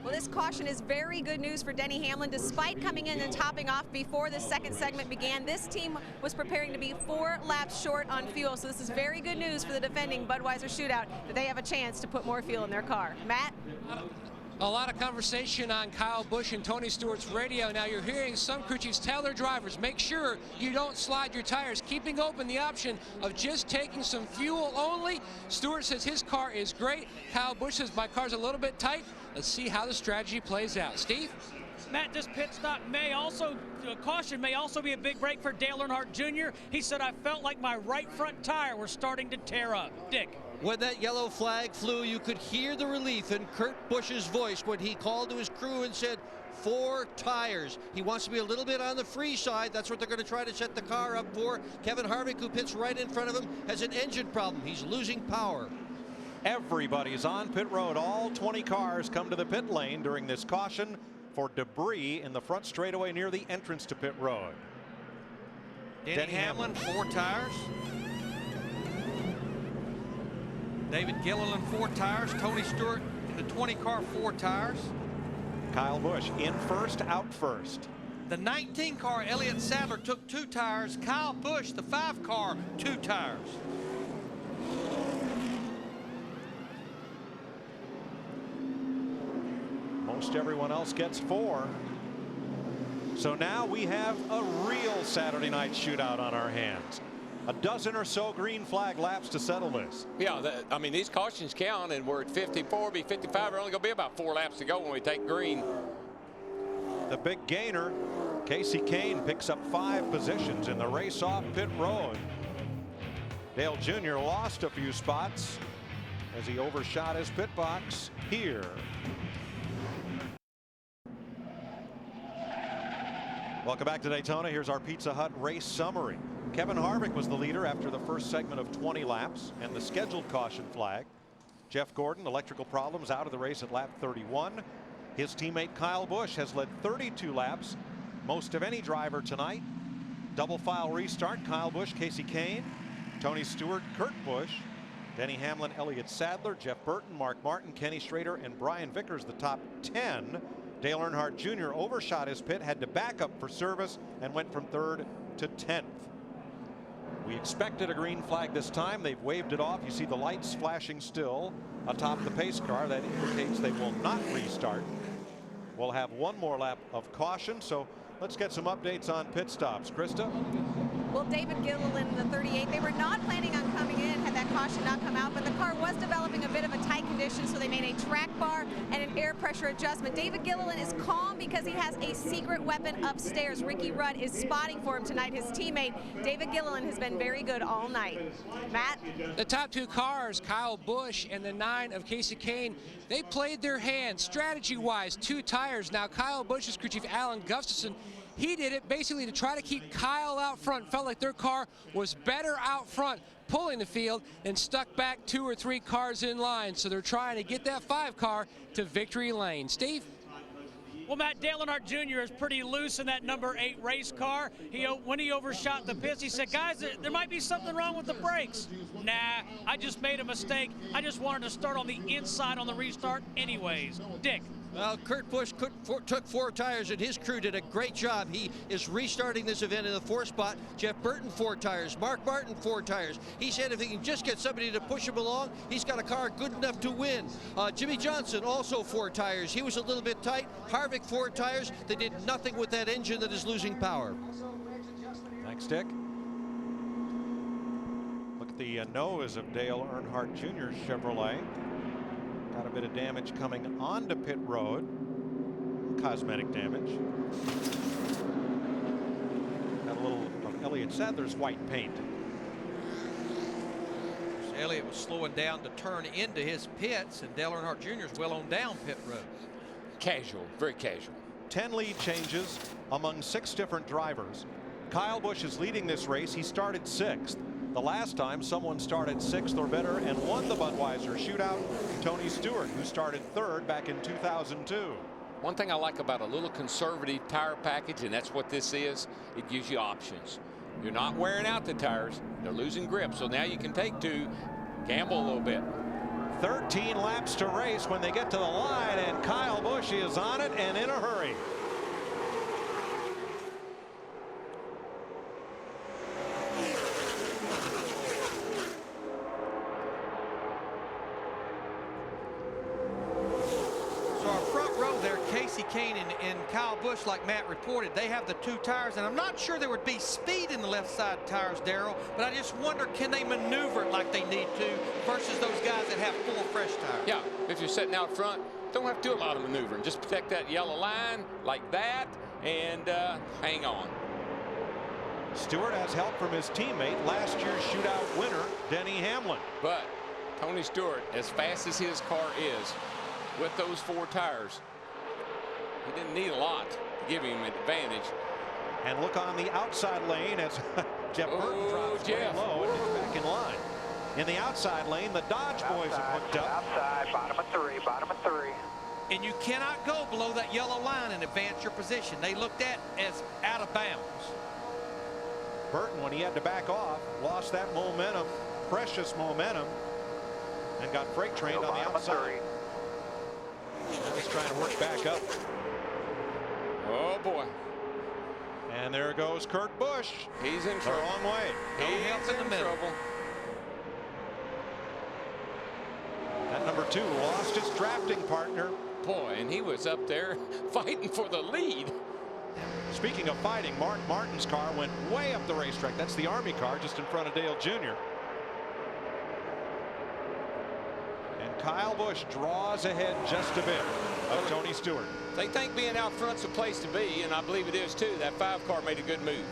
[SPEAKER 6] Well, this caution is very good news for Denny Hamlin. Despite coming in and topping off before the second segment began, this team was preparing to be 4 laps short on fuel. So this is very good news for the defending Budweiser Shootout that they have a chance to put more fuel in their car. Matt?
[SPEAKER 18] A lot of conversation on Kyle Busch and Tony Stewart's radio. Now you're hearing some crew chiefs tell their drivers, make sure you don't slide your tires, keeping open the option of just taking some fuel only. Stewart says his car is great. Kyle Busch says my car's a little bit tight. Let's see how the strategy plays out. Steve?
[SPEAKER 8] Matt, this pit stop caution may also be a big break for Dale Earnhardt Jr. He said, I felt like my right front tire was starting to tear up. Dick?
[SPEAKER 17] When that yellow flag flew, you could hear the relief in Kurt Busch's voice when he called to his crew and said, 4 tires. He wants to be a little bit on the free side. That's what they're going to try to set the car up for. Kevin Harvick, who pits right in front of him, has an engine problem. He's losing power.
[SPEAKER 15] Everybody's on pit road. All 20 cars come to the pit lane during this caution for debris in the front straightaway near the entrance to pit road.
[SPEAKER 16] Denny Hamlin, 4 tires. David Gilliland, 4 tires. Tony Stewart in the 20 car, 4 tires.
[SPEAKER 15] Kyle Busch in first, out first.
[SPEAKER 16] The 19 car, Elliott Sadler, took 2 tires. Kyle Busch, the 5 car, 2 tires.
[SPEAKER 15] Most everyone else gets 4. So now we have a real Saturday night shootout on our hands. A dozen or so green flag laps to settle this.
[SPEAKER 4] Yeah, I mean, these cautions count, and we're at 54, be 55. We're only going to be about 4 laps to go when we take green.
[SPEAKER 15] The big gainer, Casey Kane, picks up 5 positions in the race off pit road. Dale Jr. lost a few spots as he overshot his pit box here. Welcome back to Daytona. Here's our Pizza Hut race summary. Kevin Harvick was the leader after the first segment of 20 laps and the scheduled caution flag. Jeff Gordon, electrical problems, out of the race at lap 31. His teammate Kyle Busch has led 32 laps, most of any driver tonight. Double file restart, Kyle Busch, Casey Kane, Tony Stewart, Kurt Busch, Denny Hamlin, Elliott Sadler, Jeff Burton, Mark Martin, Kenny Schrader, and Brian Vickers, the top 10. Dale Earnhardt Jr. overshot his pit, had to back up for service, and went from 3rd to 10th. We expected a green flag this time. They've waved it off. You see the lights flashing still atop the pace car. That indicates they will not restart. We'll have 1 more lap of caution. So let's get some updates on pit stops. Krista?
[SPEAKER 6] Well, David Gilliland in the 38, they were not planning on coming in had that caution not come out, but the car was developing a bit of a tight condition, so they made a track bar and an air pressure adjustment. David Gilliland is calm because he has a secret weapon upstairs. Ricky Rudd is spotting for him tonight. His teammate, David Gilliland, has been very good all night. Matt?
[SPEAKER 18] The top 2 cars, Kyle Busch and the 9 of Casey Kane, they played their hand strategy-wise. 2 tires. Now Kyle Busch's crew chief, Alan Gustafson, he did it basically to try to keep Kyle out front. Felt like their car was better out front pulling the field and stuck back 2 or 3 cars in line. So they're trying to get that 5 car to victory lane. Steve?
[SPEAKER 8] Well, Matt, Dale Earnhardt Jr. is pretty loose in that number 8 race car. When he overshot the pits, he said, guys, there might be something wrong with the brakes. Nah, I just made a mistake. I just wanted to start on the inside on the restart anyways. Dick?
[SPEAKER 17] Well, Kurt Busch took 4 tires, and his crew did a great job. He is restarting this event in the 4th spot. Jeff Burton, 4 tires. Mark Martin, 4 tires. He said if he can just get somebody to push him along, he's got a car good enough to win. Jimmy Johnson, also 4 tires. He was a little bit tight. Harvick, 4 tires. They did nothing with that engine that is losing power.
[SPEAKER 15] Thanks, Dick. Look at the nose of Dale Earnhardt Jr.'s Chevrolet. Got a bit of damage coming onto pit road. Cosmetic damage. Got a little of Elliott Sadler's white paint.
[SPEAKER 9] Elliott was slowing down to turn into his pits, and Dale Earnhardt Jr. is well on down pit road.
[SPEAKER 4] Casual, very casual.
[SPEAKER 15] 10 lead changes among 6 different drivers. Kyle Busch is leading this race. He started 6th. The last time someone started 6th or better and won the Budweiser Shootout, Tony Stewart, who started 3rd back in 2002.
[SPEAKER 4] One thing I like about a little conservative tire package, and that's what this is, it gives you options. You're not wearing out the tires, they're losing grip, so now you can take 2, gamble a little bit.
[SPEAKER 15] 13 laps to race when they get to the line, and Kyle Busch is on it and in a hurry.
[SPEAKER 9] Kane and Kyle Busch, like Matt reported, they have the 2 tires, and I'm not sure there would be speed in the left side tires, Darrell, but I just wonder, can they maneuver it like they need to versus those guys that have 4 fresh tires?
[SPEAKER 4] Yeah, if you're sitting out front, don't have to do a lot of maneuvering. Just protect that yellow line like that and hang on.
[SPEAKER 15] Stewart has help from his teammate, last year's shootout winner, Denny Hamlin.
[SPEAKER 4] But Tony Stewart, as fast as his car is, with those 4 tires, he didn't need a lot to give him an advantage.
[SPEAKER 15] And look on the outside lane as Jeff Burton drops way low and gets back in line. In the outside lane, the Dodge boys have hooked up.
[SPEAKER 20] Outside, bottom of 3, bottom of 3.
[SPEAKER 9] And you cannot go below that yellow line and advance your position. They looked at as out of bounds.
[SPEAKER 15] Burton, when he had to back off, lost that momentum, precious momentum, and got freight trained on the outside. Now he's trying to work back up.
[SPEAKER 4] Oh boy.
[SPEAKER 15] And there goes Kurt Busch.
[SPEAKER 4] He's in
[SPEAKER 15] the
[SPEAKER 4] trouble.
[SPEAKER 15] wrong way.
[SPEAKER 4] He's in trouble.
[SPEAKER 15] That number 2 lost his drafting partner.
[SPEAKER 4] Boy, and he was up there fighting for the lead.
[SPEAKER 15] Speaking of fighting, Mark Martin's car went way up the racetrack. That's the Army car just in front of Dale Jr. And Kyle Busch draws ahead just a bit of Tony Stewart.
[SPEAKER 4] They think being out front's the place to be, and I believe it is too. That 5 car made a good move.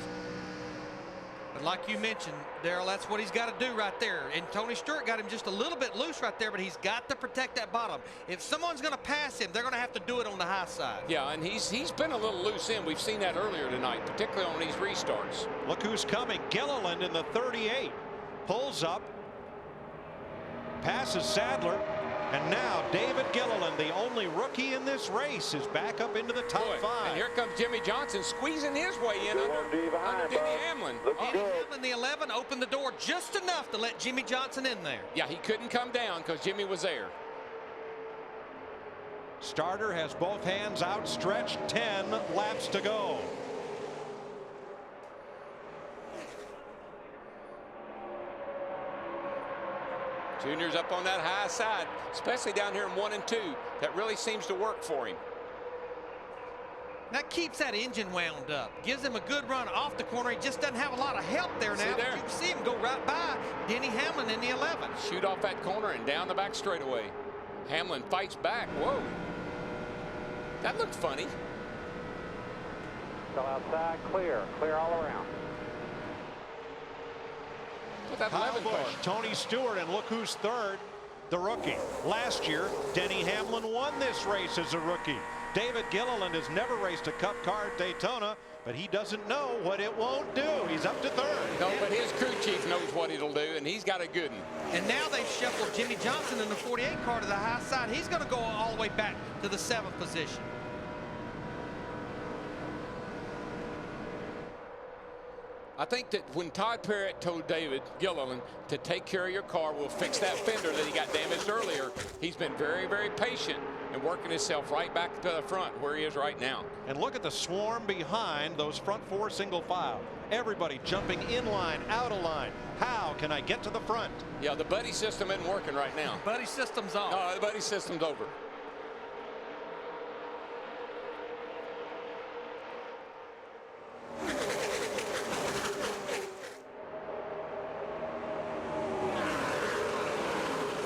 [SPEAKER 9] But like you mentioned, Darrell, that's what he's got to do right there. And Tony Stewart got him just a little bit loose right there, but he's got to protect that bottom. If someone's going to pass him, they're going to have to do it on the high side.
[SPEAKER 4] Yeah, and he's been a little loose in. We've seen that earlier tonight, particularly on these restarts.
[SPEAKER 15] Look who's coming. Gilliland in the 38. Pulls up. Passes Sadler. And now David Gilliland, the only rookie in this race, is back up into the top 5.
[SPEAKER 4] And here comes Jimmy Johnson squeezing his way in under Denny Hamlin.
[SPEAKER 9] Denny Hamlin, the 11, opened the door just enough to let Jimmy Johnson in there.
[SPEAKER 4] Yeah, he couldn't come down because Jimmy was there.
[SPEAKER 15] Starter has both hands outstretched. 10 laps to go.
[SPEAKER 4] Junior's up on that high side, especially down here in 1 and 2. That really seems to work for him.
[SPEAKER 9] That keeps that engine wound up. Gives him a good run off the corner. He just doesn't have a lot of help there now.
[SPEAKER 4] There.
[SPEAKER 9] You can see him go right by Denny Hamlin in the 11.
[SPEAKER 4] Shoot off that corner and down the back straightaway. Hamlin fights back. Whoa. That looked funny.
[SPEAKER 20] Still outside, clear. Clear all around.
[SPEAKER 15] Kyle Busch, Tony Stewart, and look who's 3rd, the rookie. Last year, Denny Hamlin won this race as a rookie. David Gilliland has never raced a Cup car at Daytona, but he doesn't know what it won't do. He's up to 3rd.
[SPEAKER 4] No, but his crew chief knows what it'll do, and he's got a good one.
[SPEAKER 9] And now they've shuffled Jimmy Johnson in the 48 car to the high side. He's going to go all the way back to the 7th position.
[SPEAKER 4] I think that when Todd Parrott told David Gilliland to take care of your car, we'll fix that fender that he got damaged earlier, he's been very, very patient and working himself right back to the front where he is right now.
[SPEAKER 15] And look at the swarm behind those front four single file. Everybody jumping in line, out of line. How can I get to the front?
[SPEAKER 4] Yeah, the buddy system isn't working right now.
[SPEAKER 16] Buddy system's off.
[SPEAKER 4] No, the buddy system's over.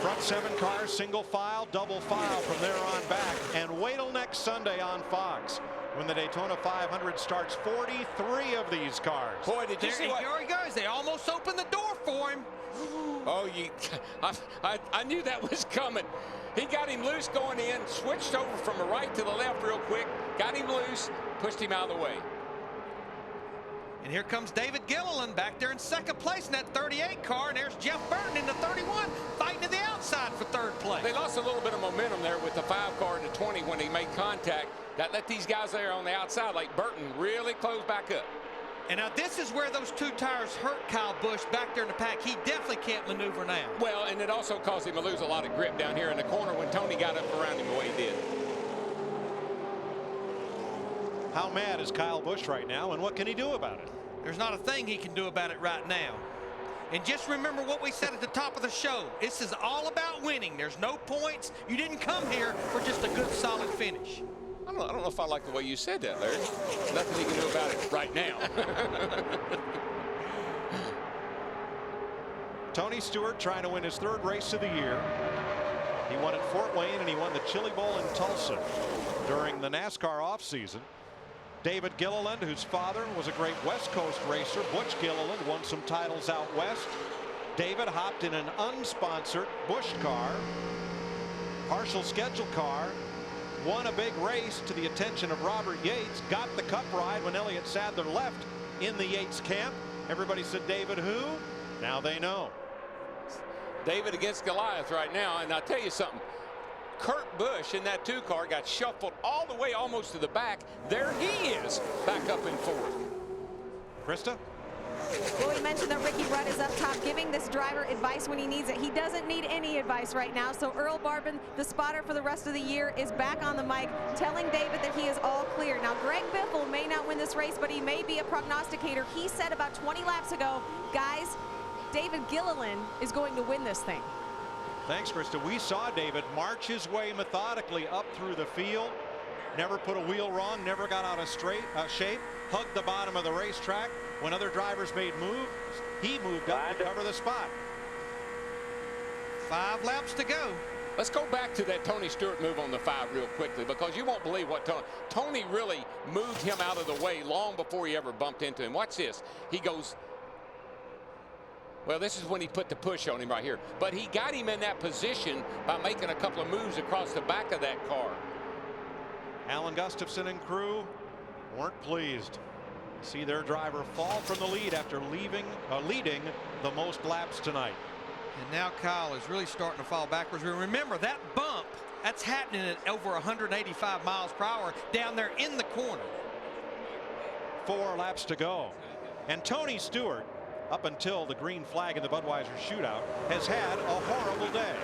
[SPEAKER 15] Front 7 cars, single file, double file from there on back. And wait till next Sunday on Fox when the Daytona 500 starts. 43 of these cars.
[SPEAKER 4] Boy, did you see what?
[SPEAKER 16] There he goes. They almost opened the door for him.
[SPEAKER 4] Oh, I knew that was coming. He got him loose going in, switched over from the right to the left real quick, got him loose, pushed him out of the way.
[SPEAKER 16] And here comes David Gilliland back there in second place in that 38 car. And there's Jeff Burton in the 31 fighting to the outside for third place.
[SPEAKER 4] They lost a little bit of momentum there with the 5 car to 20 when he made contact. That let these guys there on the outside like Burton really close back up.
[SPEAKER 16] And now this is where those 2 tires hurt Kyle Busch back there in the pack. He definitely can't maneuver now.
[SPEAKER 4] Well, and it also caused him to lose a lot of grip down here in the corner when Tony got up around him the way he did.
[SPEAKER 15] How mad is Kyle Busch right now, and what can he do about it?
[SPEAKER 16] There's not a thing he can do about it right now. And just remember what we said at the top of the show. This is all about winning. There's no points. You didn't come here for just a good, solid finish.
[SPEAKER 4] I don't know if I like the way you said that, Larry. Nothing he can do about it right now.
[SPEAKER 15] Tony Stewart trying to win his 3rd race of the year. He won at Fort Wayne and he won the Chili Bowl in Tulsa during the NASCAR offseason. David Gilliland, whose father was a great West Coast racer. Butch Gilliland won some titles out west. David hopped in an unsponsored Busch car, partial schedule car, won a big race to the attention of Robert Yates, got the cup ride when Elliott Sadler left in the Yates camp. Everybody said, David who? Now they know.
[SPEAKER 4] David against Goliath right now, and I'll tell you something. Kurt Busch in that 2 car got shuffled all the way almost to the back. There he is, back up in 4th.
[SPEAKER 15] Krista?
[SPEAKER 6] Well, we mentioned that Ricky Rudd is up top giving this driver advice when he needs it. He doesn't need any advice right now. So Earl Barbin, the spotter for the rest of the year, is back on the mic telling David that he is all clear. Now, Greg Biffle may not win this race, but he may be a prognosticator. He said about 20 laps ago, guys, David Gilliland is going to win this thing.
[SPEAKER 15] Thanks, Krista. We saw David march his way methodically up through the field. Never put a wheel wrong, never got out of shape, hugged the bottom of the racetrack. When other drivers made moves, he moved up to cover the spot.
[SPEAKER 16] 5 laps to go.
[SPEAKER 4] Let's go back to that Tony Stewart move on the 5 real quickly, because you won't believe what Tony really moved him out of the way long before he ever bumped into him. Watch this. He goes, well, this is when he put the push on him right here. But he got him in that position by making a couple of moves across the back of that car.
[SPEAKER 15] Alan Gustafson and crew weren't pleased. See their driver fall from the lead after leading the most laps tonight.
[SPEAKER 16] And now Kyle is really starting to fall backwards. Remember that bump, that's happening at over 185 miles per hour down there in the corner.
[SPEAKER 15] 4 laps to go. And Tony Stewart, up until the green flag in the Budweiser Shootout, has had a horrible day.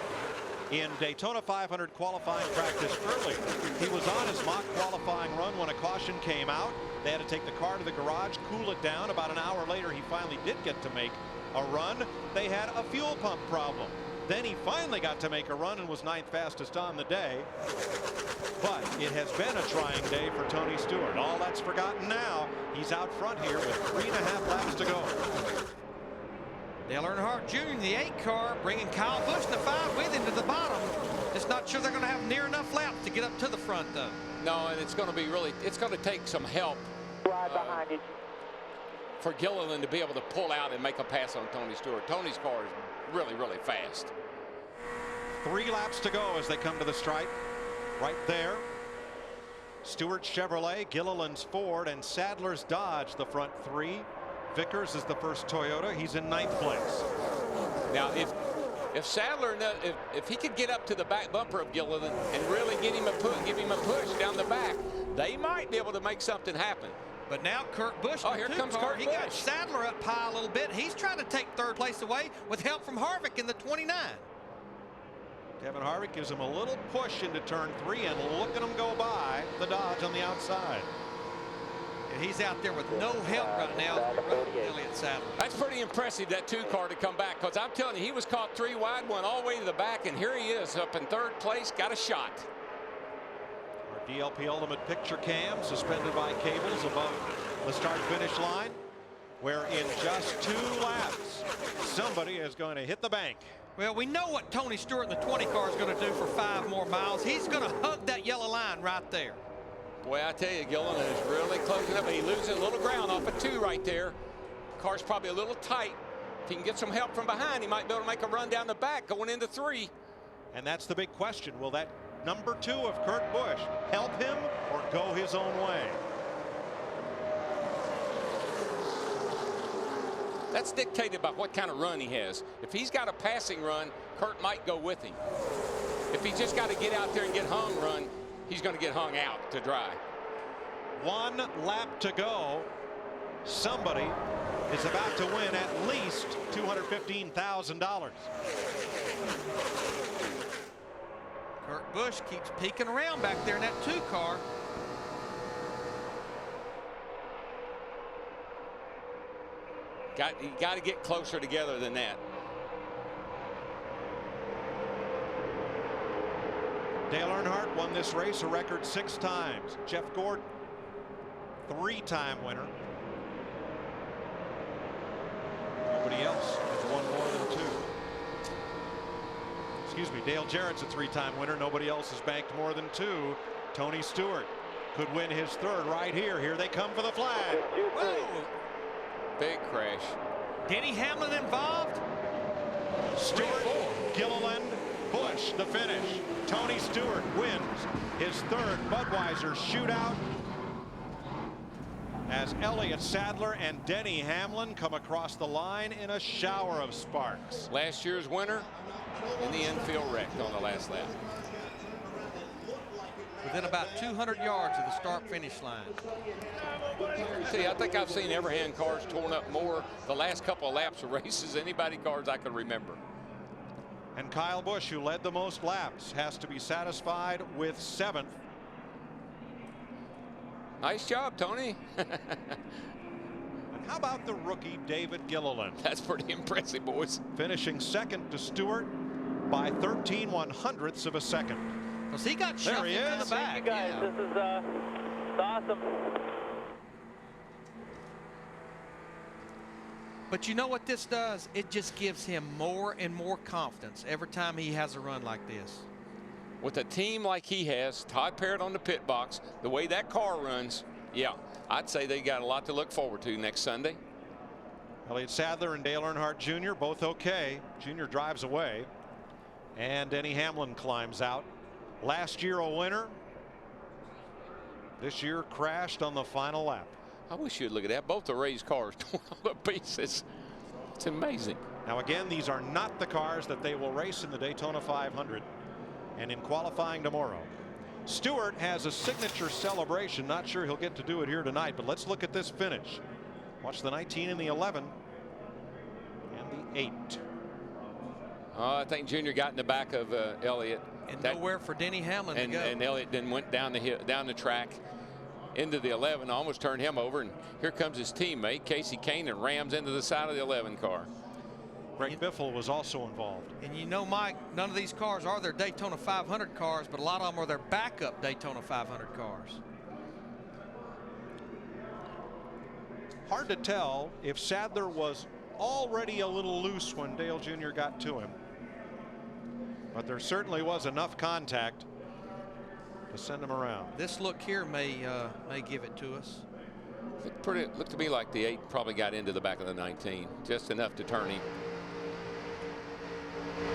[SPEAKER 15] In Daytona 500 qualifying practice early, he was on his mock qualifying run when a caution came out. They had to take the car to the garage, cool it down. About an hour later, he finally did get to make a run. They had a fuel pump problem. Then he finally got to make a run and was 9th fastest on the day. But it has been a trying day for Tony Stewart. All that's forgotten now. He's out front here with 3.5 laps to go.
[SPEAKER 16] Dale Earnhardt Jr. in the 8 car, bringing Kyle Busch in the 5 with him to the bottom. Just not sure they're going to have near enough laps to get up to the front, though.
[SPEAKER 4] No, and it's going to be really, it's going to take some help for Gilliland to be able to pull out and make a pass on Tony Stewart. Tony's car is really, really fast.
[SPEAKER 15] 3 laps to go as they come to the stripe. Right there. Stewart's Chevrolet, Gilliland's Ford, and Sadler's Dodge, the front 3. Vickers is the first Toyota. He's in 9th place.
[SPEAKER 4] Now, if Sadler, if he could get up to the back bumper of Gilliland and really give him a push down the back, they might be able to make something happen.
[SPEAKER 16] But now Kurt Busch,
[SPEAKER 4] oh, here comes Kurt
[SPEAKER 16] Busch. He got Sadler up high a little bit. He's trying to take 3rd place away with help from Harvick in the 29.
[SPEAKER 15] Kevin Harvick gives him a little push into turn 3, and look at him go by the Dodge on the outside.
[SPEAKER 9] And he's out there with no help right now. Elliott Sadler.
[SPEAKER 4] That's pretty impressive, that 2-car to come back, because I'm telling you, he was caught 3 wide, went all the way to the back, and here he is up in 3rd place, got a shot.
[SPEAKER 15] Our DLP Ultimate Picture Cam suspended by cables above the start-finish line, where in just 2 laps, somebody is going to hit the bank.
[SPEAKER 9] Well, we know what Tony Stewart in the 20 car is going to do for 5 more miles. He's going to hug that yellow line right there.
[SPEAKER 4] Boy, I tell you, Gillen is really closing up. He loses a little ground off of 2 right there. Car's probably a little tight. If he can get some help from behind, he might be able to make a run down the back going into 3.
[SPEAKER 15] And that's the big question. Will that number 2 of Kurt Busch help him or go his own way?
[SPEAKER 4] That's dictated by what kind of run he has. If he's got a passing run, Kurt might go with him. If he's just got to get out there and get hung run, he's going to get hung out to dry.
[SPEAKER 15] 1 lap to go. Somebody is about to win at least $215,000.
[SPEAKER 9] Kurt Busch keeps peeking around back there in that 2 car.
[SPEAKER 4] You got to get closer together than that.
[SPEAKER 15] Dale Earnhardt won this race a record 6 times. Jeff Gordon, 3-time winner. Nobody else has won more than 2. Excuse me, Dale Jarrett's a 3-time winner. Nobody else has banked more than 2. Tony Stewart could win his 3rd right here. Here they come for the flag.
[SPEAKER 9] Whoa.
[SPEAKER 4] Big crash.
[SPEAKER 9] Denny Hamlin involved.
[SPEAKER 15] Stewart, Gilliland, Busch the finish. Tony Stewart wins his 3rd Budweiser Shootout as Elliott Sadler and Denny Hamlin come across the line in a shower of sparks.
[SPEAKER 4] Last year's winner in the infield wreck on the last lap.
[SPEAKER 9] Within about 200 yards of the start-finish line.
[SPEAKER 4] See, I think I've seen Everhand cars torn up more the last couple of laps of races than anybody cars I can remember.
[SPEAKER 15] And Kyle Busch, who led the most laps, has to be satisfied with 7th.
[SPEAKER 4] Nice job, Tony.
[SPEAKER 15] And how about the rookie David Gilliland?
[SPEAKER 4] That's pretty impressive, boys.
[SPEAKER 15] Finishing 2nd to Stewart by 13/100ths of a second.
[SPEAKER 9] Because he got shoved into the back.
[SPEAKER 20] Thank you guys.
[SPEAKER 9] Yeah.
[SPEAKER 20] This is awesome.
[SPEAKER 9] But you know what this does? It just gives him more and more confidence every time he has a run like this.
[SPEAKER 4] With a team like he has, Todd Parrott on the pit box, the way that car runs, yeah, I'd say they got a lot to look forward to next Sunday.
[SPEAKER 15] Elliott Sadler and Dale Earnhardt Jr. both okay. Jr. drives away. And Denny Hamlin climbs out. Last year a winner. This year crashed on the final lap.
[SPEAKER 4] I wish you'd look at that. Both the Rays cars torn all to pieces. It's amazing.
[SPEAKER 15] Now again, these are not the cars that they will race in the Daytona 500 and in qualifying tomorrow. Stewart has a signature celebration. Not sure he'll get to do it here tonight, but let's look at this finish. Watch the 19 and the 11 and the 8.
[SPEAKER 4] Oh, I think Junior got in the back of Elliott.
[SPEAKER 9] And nowhere for Denny Hamlin to go.
[SPEAKER 4] And Elliott then went down the hill, down the track into the 11, almost turned him over, and here comes his teammate Casey Kane and rams into the side of the 11 car.
[SPEAKER 15] Greg Biffle was also involved.
[SPEAKER 9] And you know, Mike, none of these cars are their Daytona 500 cars, but a lot of them are their backup Daytona 500 cars.
[SPEAKER 15] Hard to tell if Sadler was already a little loose when Dale Jr. got to him, but there certainly was enough contact to send him around.
[SPEAKER 9] This look here may give it to us.
[SPEAKER 4] Looked to me like the 8 probably got into the back of the 19, just enough to turn him.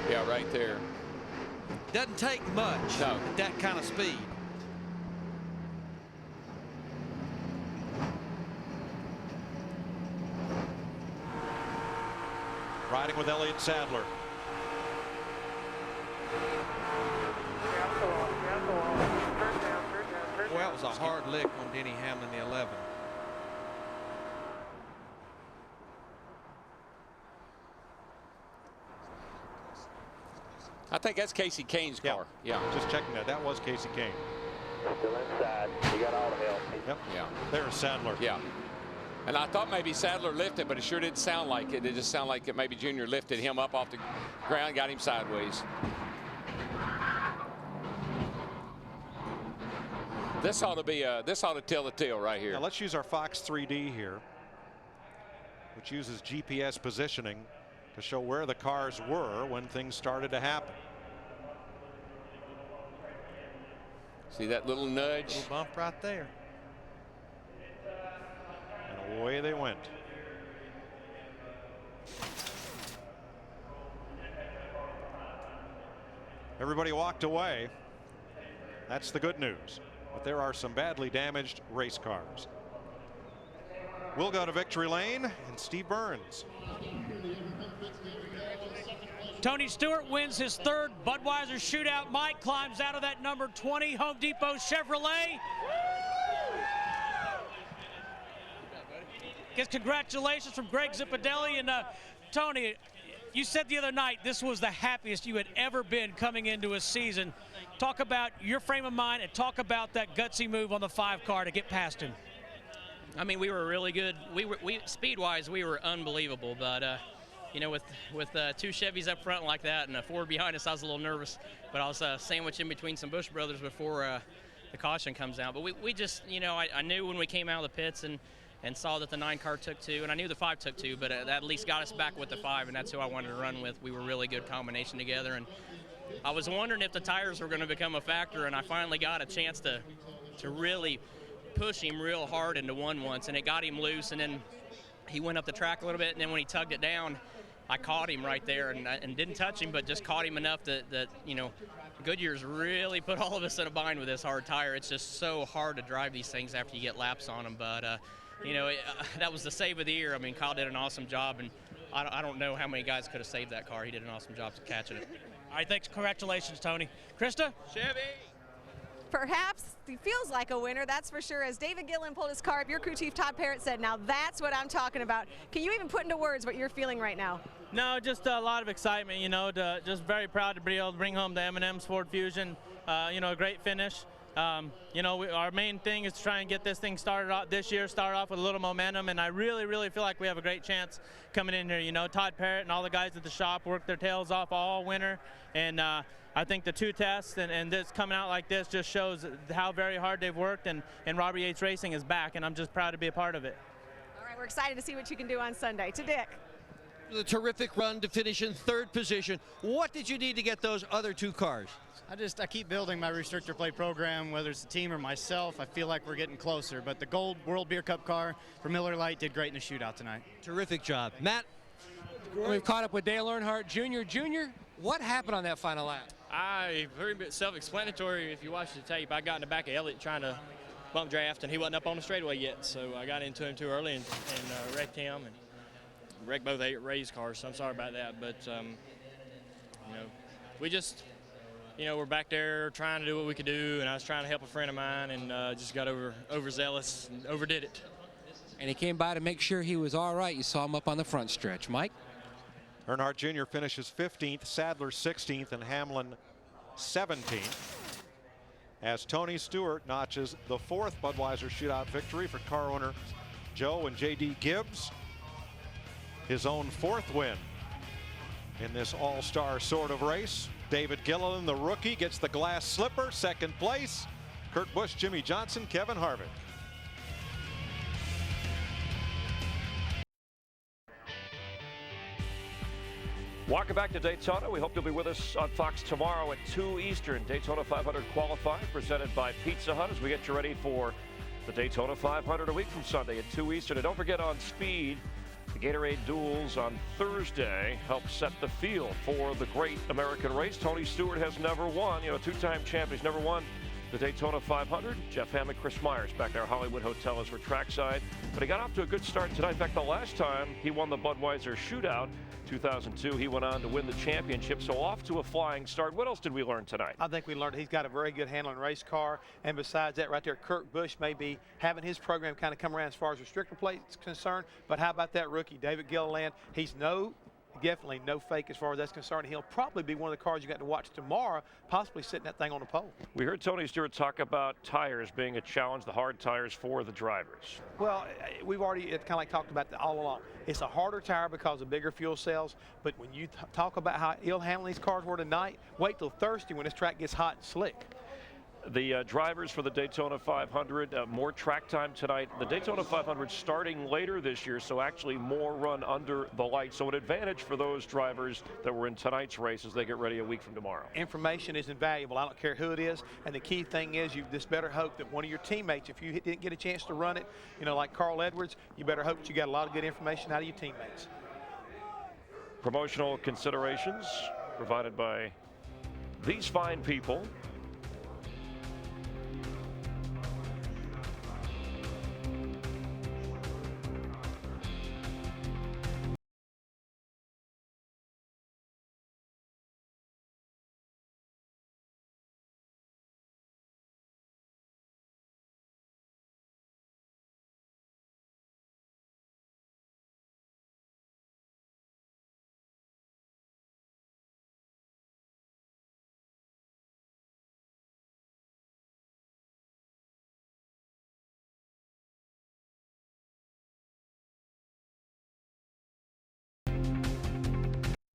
[SPEAKER 4] Yeah, right there.
[SPEAKER 9] Doesn't take much at that kind of speed.
[SPEAKER 15] Riding with Elliott Sadler.
[SPEAKER 9] Well, that was a hard lick on Denny Hamlin, the 11.
[SPEAKER 4] I think that's Casey Kane's car. Yeah.
[SPEAKER 15] Just checking that. That was Casey Kane.
[SPEAKER 20] Still inside. He got all the help.
[SPEAKER 15] Yep.
[SPEAKER 4] Yeah.
[SPEAKER 15] There's Sadler.
[SPEAKER 4] Yeah. And I thought maybe Sadler lifted, but it sure didn't sound like it. It just sounded like it maybe Junior lifted him up off the ground, got him sideways. This ought to tell the tale right here.
[SPEAKER 15] Now let's use our Fox 3D here, which uses GPS positioning to show where the cars were when things started to happen.
[SPEAKER 4] See that little nudge?
[SPEAKER 9] Little bump right there.
[SPEAKER 15] And away they went. Everybody walked away. That's the good news. But there are some badly damaged race cars. We'll go to victory lane and Steve Burns.
[SPEAKER 8] Tony Stewart wins his third Budweiser Shootout. Mike climbs out of that number 20 Home Depot Chevrolet. Gets congratulations from Greg Zipadelli. And Tony, you said the other night this was the happiest you had ever been coming into a season. Talk about your frame of mind and talk about that gutsy move on the 5 car to get past him.
[SPEAKER 11] I mean, we were really good. Speed-wise, we were unbelievable. But you know, with 2 Chevys up front like that and a Ford behind us, I was a little nervous. But I was sandwiched in between some Busch brothers before the caution comes out. But we just, you know, I knew when we came out of the pits and saw that the 9 car took 2, and I knew the 5 took 2, but that at least got us back with the 5, and that's who I wanted to run with. We were really good combination together, and I was wondering if the tires were going to become a factor, and I finally got a chance to really push him real hard into one once, and it got him loose, and then he went up the track a little bit, and then when he tugged it down, I caught him right there and didn't touch him, but just caught him enough that you know, Goodyear's really put all of us in a bind with this hard tire. It's just so hard to drive these things after you get laps on them, but you know, that was the save of the year. I mean, Kyle did an awesome job, and I don't know how many guys could have saved that car. He did an awesome job catching it.
[SPEAKER 8] All right, thanks. Congratulations, Tony. Krista?
[SPEAKER 11] Chevy!
[SPEAKER 6] Perhaps he feels like a winner, that's for sure. As David Gillen pulled his car up, your crew chief Todd Parrott said, now that's what I'm talking about. Can you even put into words what you're feeling right now?
[SPEAKER 22] No, just a lot of excitement, you know, just very proud to be able to bring home the M&M's Ford Fusion, you know, a great finish. You know, our main thing is to try and get this thing started off this year, start off with a little momentum, and I really feel like we have a great chance coming in here. You know, Todd Parrott and all the guys at the shop worked their tails off all winter, and I think the 2 tests and this coming out like this just shows how very hard they've worked, and Robbie Yates Racing is back, and I'm just proud to be a part of it.
[SPEAKER 6] All right, we're excited to see what you can do on Sunday. To Dick.
[SPEAKER 17] The terrific run to finish in 3rd position. What did you need to get those other 2 cars?
[SPEAKER 23] I keep building my restrictor plate program, whether it's the team or myself. I feel like we're getting closer, but the Gold World Beer Cup car for Miller Lite did great in the shootout tonight.
[SPEAKER 17] Terrific job. Matt?
[SPEAKER 18] We've caught up with Dale Earnhardt Jr. Jr., what happened on that final lap?
[SPEAKER 22] Very self-explanatory. If you watch the tape, I got in the back of Elliott trying to bump draft, and he wasn't up on the straightaway yet, so I got into him too early and wrecked him and wrecked both Ray's cars, so I'm sorry about that. But, you know, we just, you know, we're back there trying to do what we could do, and I was trying to help a friend of mine and just got overzealous and overdid it.
[SPEAKER 18] And he came by to make sure he was all right. You saw him up on the front stretch. Mike?
[SPEAKER 15] Earnhardt Jr. finishes 15th, Sadler 16th, and Hamlin 17th. As Tony Stewart notches the 4th Budweiser Shootout victory for car owner Joe and J.D. Gibbs. His own 4th win in this all-star sort of race. David Gilliland, the rookie, gets the glass slipper, 2nd place. Kurt Busch, Jimmy Johnson, Kevin Harvick.
[SPEAKER 1] Welcome back to Daytona. We hope you'll be with us on Fox tomorrow at 2 Eastern. Daytona 500 qualifying presented by Pizza Hut as we get you ready for the Daytona 500 a week from Sunday at 2 Eastern. And don't forget on Speed, the Gatorade Duels on Thursday help set the field for the great American race. Tony Stewart has never won. You know, 2-time champ. He's never won the Daytona 500. Jeff Hammond, Chris Myers back there, Hollywood Hotel as we're trackside. But he got off to a good start tonight. In fact, the last time he won the Budweiser Shootout, 2002, he went on to win the championship. So off to a flying start. What else did we learn tonight?
[SPEAKER 5] I think we learned he's got a very good handling race car. And besides that, right there, Kurt Busch may be having his program kind of come around as far as restrictor plate is concerned. But how about that rookie, David Gilliland? He's definitely no fake as far as that's concerned. He'll probably be one of the cars you got to watch tomorrow, possibly sitting that thing on the pole.
[SPEAKER 1] We heard Tony Stewart talk about tires being a challenge, the hard tires for the drivers.
[SPEAKER 5] Well, we've already kind of like talked about that all along. It's a harder tire because of bigger fuel cells, but when you talk about how ill-handling these cars were tonight, wait till Thursday when this track gets hot and slick.
[SPEAKER 1] The drivers for the Daytona 500, more track time tonight. The Daytona 500 starting later this year, so actually more run under the lights. So an advantage for those drivers that were in tonight's race as they get ready a week from tomorrow.
[SPEAKER 5] Information is invaluable. I don't care who it is. And the key thing is you just better hope that one of your teammates, if you didn't get a chance to run it, you know, like Carl Edwards, you better hope that you got a lot of good information out of your teammates.
[SPEAKER 1] Promotional considerations provided by these fine people.